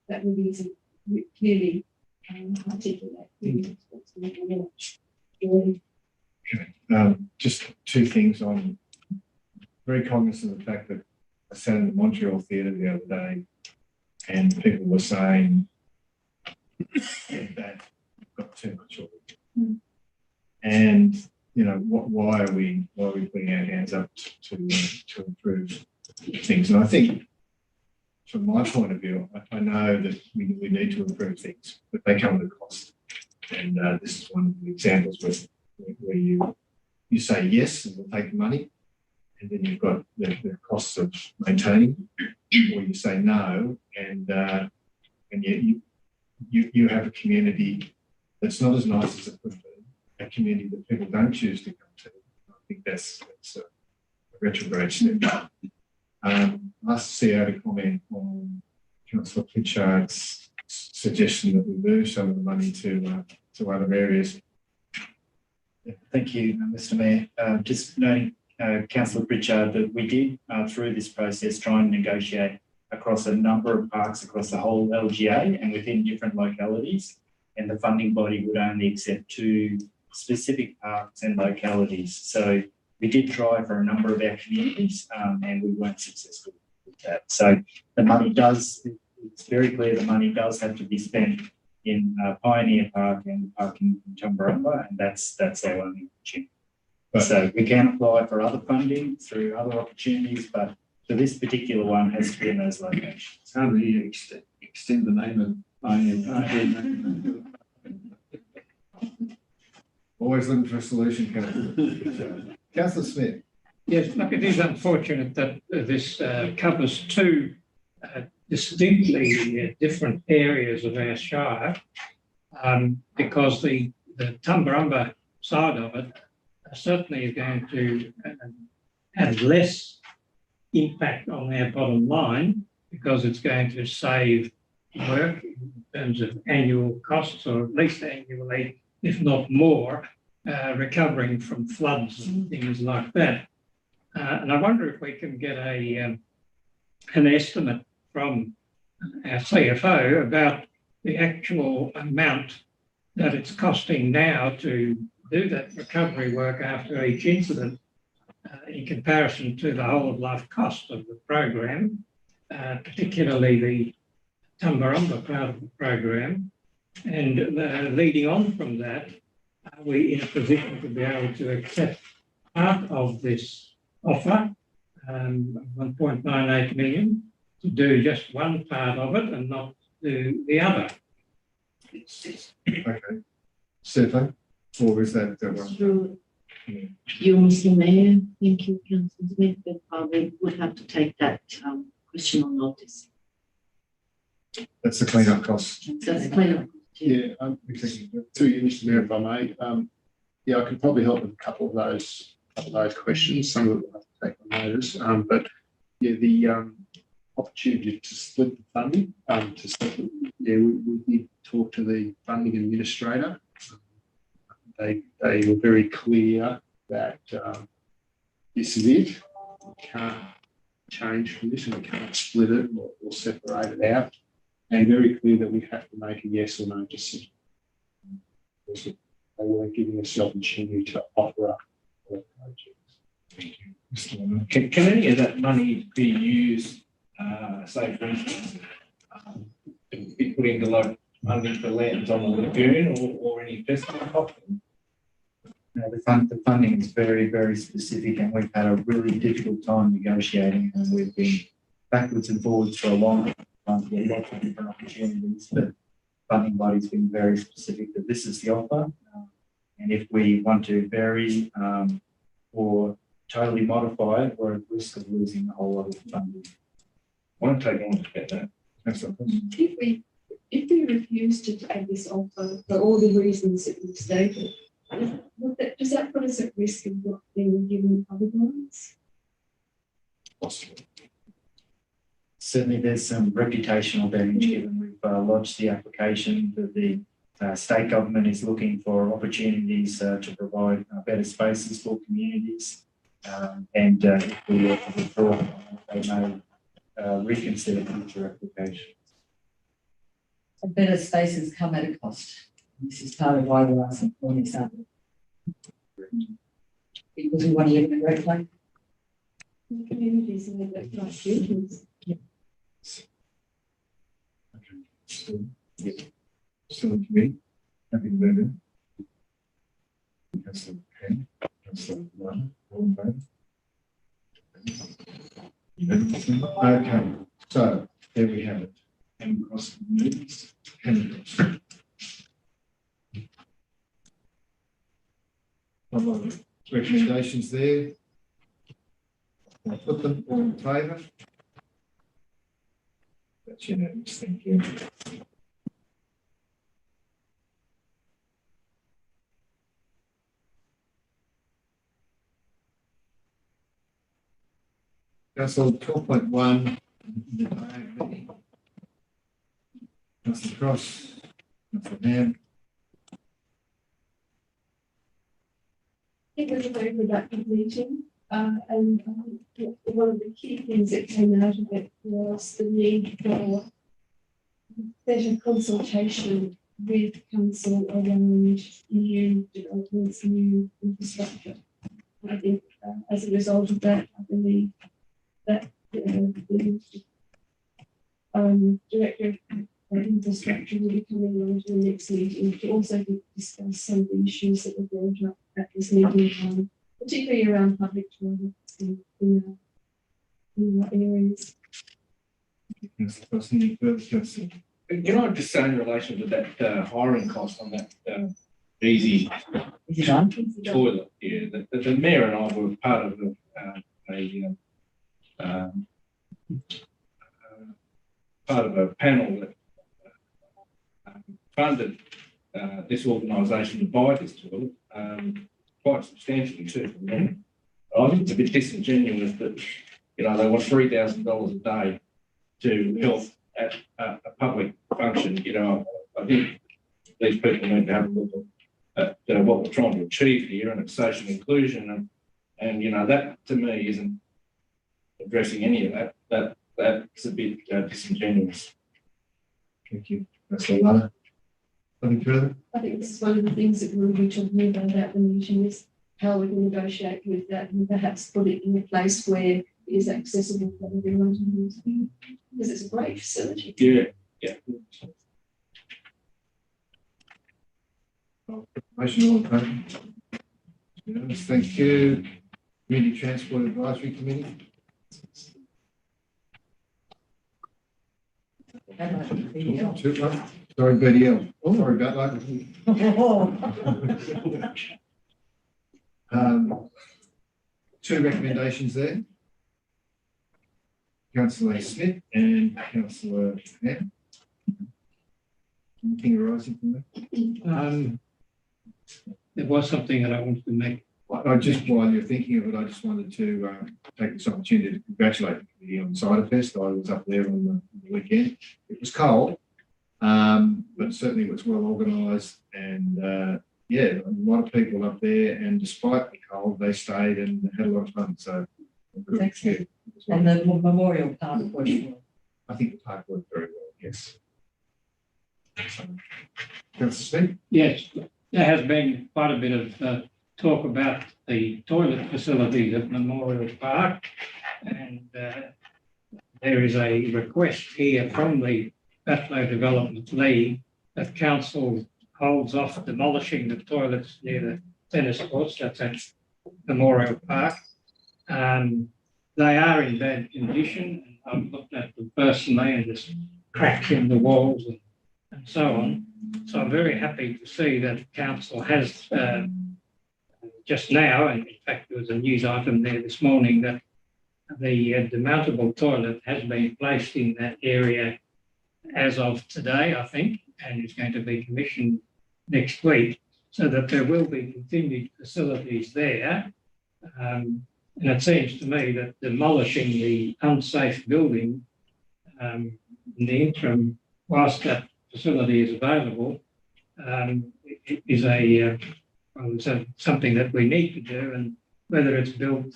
that would be clearly articulate Just two things on, very cognizant of the fact that I sat in the Montreal Theatre the other day and people were saying that we've got too much of it. And, you know, why are we putting our hands up to improve things? And I think from my point of view, I know that we need to improve things, but they come at a cost. And this is one of the examples where you say yes and we'll take the money, and then you've got the costs of maintaining, or you say no, and yet you have a community that's not as nice as it could be, a community that people don't choose to come to. I think that's a retrograde step. Ask the CEO to comment on Councillor Pritchard's suggestion that we move some of the money to other areas. Thank you, Mr. Mayor. Just noting, Councillor Pritchard, that we did, through this process, try and negotiate across a number of parks across the whole LGA and within different localities, and the funding body would only accept 2 specific parks and localities. So we did try for a number of our communities, and we weren't successful with that. So the money does, it's very clear the money does have to be spent in Pioneer Park and Park in Tumbarumba, and that's our only opportunity. So we can apply for other funding through other opportunities, but for this particular one has to be in those locations. How do you extend the name of Pioneer Park? Always looking for a solution, Councillor. Councillor Smith. Yes, look, it is unfortunate that this covers 2 distinctly different areas of our shire, because the Tumbarumba side of it certainly is going to have less impact on our bottom line, because it's going to save work in terms of annual costs, or at least annually, if not more, recovering from floods and things like that. And I wonder if we can get an estimate from our CFO about the actual amount that it's costing now to do that recovery work after each incident, in comparison to the whole of life cost of the program, particularly the Tumbarumba part of the program. And leading on from that, are we in a position to be able to accept part of this offer, 1.98 million, to do just one part of it and not do the other? Okay. Stefan, or is that Through you, Mr. Mayor, thank you, Councillor Smith, but we would have to take that question on notice. That's the clean-up cost? That's clean-up. Yeah, to you, Mr. Mayor, if I may. Yeah, I can probably help with a couple of those questions. Some of them I have to take on notice. But yeah, the opportunity to split the funding, we did talk to the funding administrator. They were very clear that this is it. We can't change from this, and we can't split it or separate it out. And very clear that we have to make a yes or no decision. They weren't giving us the opportunity to offer up all projects. Can any of that money be used, say for instance, be put into like funding for lands on the lagoon or any festival costs? No, the funding is very, very specific, and we've had a really difficult time negotiating, and we've been backwards and forwards for a long time. There are lots of different opportunities, but funding body's been very specific that this is the offer. And if we want to vary or totally modify it, we're at risk of losing a whole lot of funding. Won't take long to get that. If we refuse to take this offer for all the reasons that you've stated, does that put us at risk of not being given other grants? Possibly. Certainly there's some reputational damage given we've lodged the application that the state government is looking for opportunities to provide better spaces for communities. And if we were to withdraw, they may reconsider future applications. Better spaces come at a cost. This is part of why we're asking for this. Because we want to live in a great place. The communities and they've got like children's. Still in committee. Happy to move in. Councillor Penn, Councillor Martin, all in favour? Okay, so there we have it. And across the movies, and across. A lot of recommendations there. I'll put them all in favour. That's unanimous, thank you. Council 12.1. Councillor Cross, Councillor Mann. It was a very productive meeting, and one of the key things that came out of it was the need for better consultation with council around new developments, new infrastructure. I think as a result of that, I believe that the director of infrastructure will be coming along to the next meeting to also discuss some of the issues that were brought up at this meeting, particularly around public toilets in our areas. Any further councillor? Can I just say in relation to that hiring cost on that easy Is it on? toilet, yeah, the mayor and I were part of a panel that funded this organisation to buy this toilet, quite substantially too. I think it's a bit disingenuous that, you know, they want $3,000 a day to help at a public function. You know, I think these people need to have a look at what we're trying to achieve here, and it's social inclusion, and you know, that to me isn't addressing any of that. That's a bit disingenuous. Thank you. Councillor Lana. Nothing further? I think this is one of the things that we'll be talking about at the meeting is how we can negotiate with that and perhaps put it in a place where it is accessible for everyone to use. Because it's a great facility. Yeah. Motion all in favour? Unanimous, thank you. Community Transport Advisory Committee. Sorry, BDL. Oh, sorry about that. Two recommendations there. Councillor Smith and Councillor Mann. Anything arising from that? There was something that I wanted to make. I just, while you're thinking of it, I just wanted to take this opportunity to congratulate the committee on Ciderfest. I was up there on the weekend. It was cold, but certainly was well organised, and yeah, a lot of people up there. And despite the cold, they stayed and had a lot of fun. So, Excellent. And the memorial park was well. I think the park worked very well. Yes. Councillor Smith. Yes, there has been quite a bit of talk about the toilet facilities at Memorial Park, and there is a request here from the Battlo Development League that council holds off demolishing the toilets near the tennis courts. That's at Memorial Park. They are in bad condition. I've looked at them personally, and there's cracks in the walls and so on. So I'm very happy to see that council has just now, and in fact there was a news item there this morning, that the demountable toilet has been placed in that area as of today, I think, and is going to be commissioned next week, so that there will be continued facilities there. And it seems to me that demolishing the unsafe building in the interim, whilst that facility is available, is something that we need to do, and whether it's built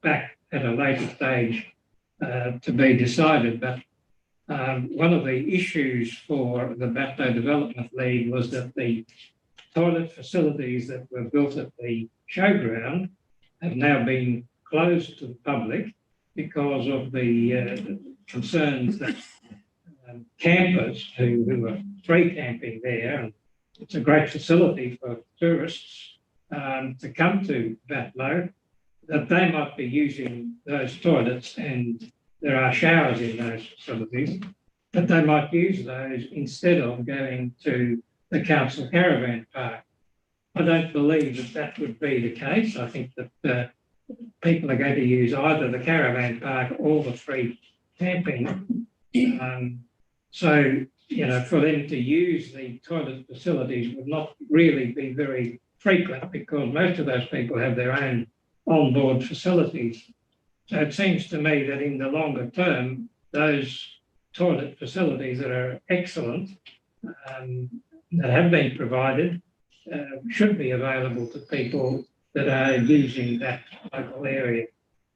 back at a later stage to be decided. But one of the issues for the Battlo Development League was that the toilet facilities that were built at the showground have now been closed to the public because of the concerns that campers who are free camping there, and it's a great facility for tourists to come to Batlow, that they might be using those toilets, and there are showers in those facilities, that they might use those instead of going to the council caravan park. I don't believe that that would be the case. I think that people are going to use either the caravan park or the free camping. So, for them to use the toilet facilities would not really be very frequent because most of those people have their own on-board facilities. So it seems to me that in the longer term, those toilet facilities that are excellent, that have been provided, should be available to people that are using that local area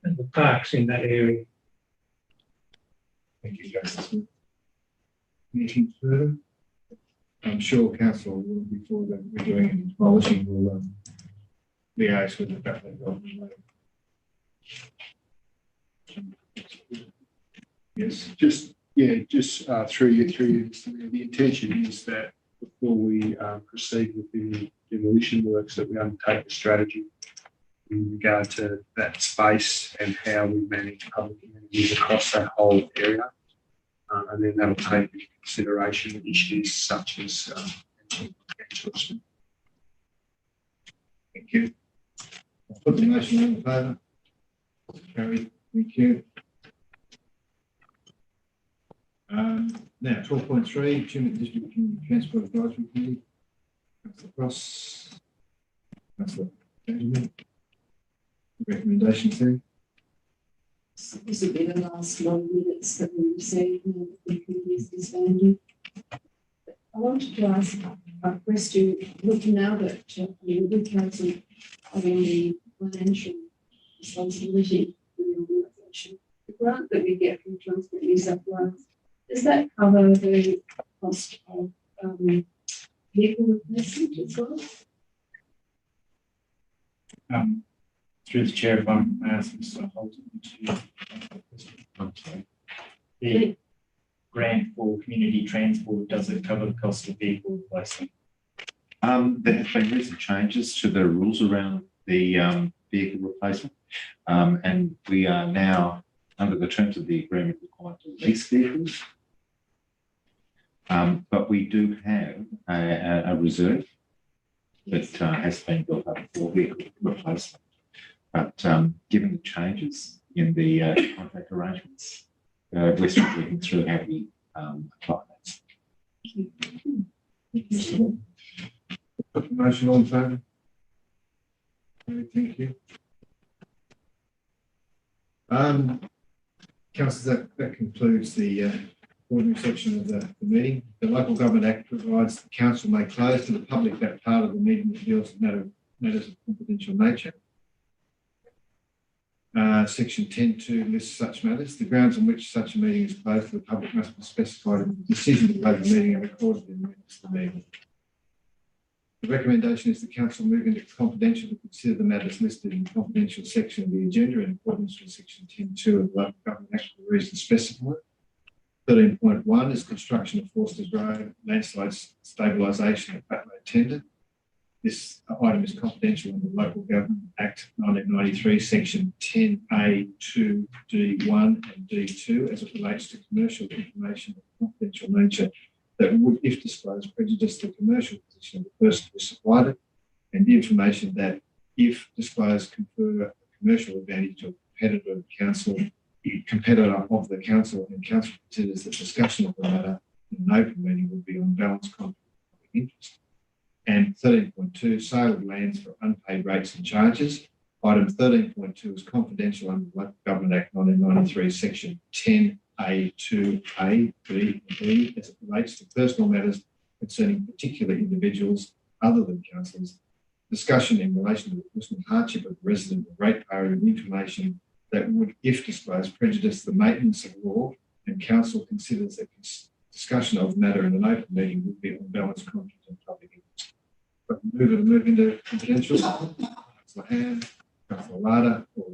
and the parks in that area. Thank you, Justice. Anything further? I'm sure council will, before that we're doing any polishing, will liaise with the Batlow government. Yes. Just through you, Mr. Mayor, the intention is that before we proceed with the demolition works, that we undertake a strategy in regard to that space and how we manage public amenities across that whole area. And then that'll take into consideration issues such as enforcement. Thank you. I'll put the motion on the favour. Carried. Thank you. Now, 12.3, Chairman District Transport Advisory Committee. Councillor Cross. Councillor Benjamin. Recommendations there. This will be the last long minutes that we received now that the committee is disbanded. I wanted to ask a question, looking now that the council having the financial responsibility for the organisation, the grant that we get from Transport New South Wales, does that cover the cost of vehicle replacement as well? Through the chair, if I may ask Mr. Holton to the grant for community transport, does it cover the cost of vehicle replacement? There have been recent changes to the rules around the vehicle replacement, and we are now, under the terms of the agreement, required to lease vehicles. But we do have a reserve that has been built up for vehicle replacement. But given the changes in the contract arrangements, we're still working through how we apply that. Put the motion on the favour. Thank you. Councillors, that concludes the ordinary section of the meeting. The Local Government Act provides the council may close to the public that part of the meeting that deals with matters of confidential nature. Section 10.2 lists such matters. The grounds on which such a meeting is closed to the public must be specified in the decision to close the meeting and recorded in the minutes of the meeting. The recommendation is the council move into confidential to consider the matters listed in the confidential section of the agenda in accordance with section 10.2 of the Local Government Act for the reasons specified. 13.1 is construction of Forsters Road, landslide stabilisation at Batlow tender. This item is confidential under the Local Government Act 1993, section 10A2 D1 and D2 as it relates to commercial information of confidential nature that would, if disclosed, prejudice the commercial position of the person who supplied it, and the information that, if disclosed, confer a commercial advantage to a competitor of the council, and council considers that discussion of the matter in an open meeting would be on balance conflict of public interest. And 13.2, sale of lands for unpaid rates and charges. Item 13.2 is confidential under the Local Government Act 1993, section 10A2A, B, and E, as it relates to personal matters concerning particular individuals other than councillors. Discussion in relation to the personal hardship of the resident or ratepayer and information that would, if disclosed, prejudice the maintenance of law, and council considers that discussion of matter in an open meeting would be on balance conflict of public interest. Move into confidential. Councillor Ham, Councillor Lada, or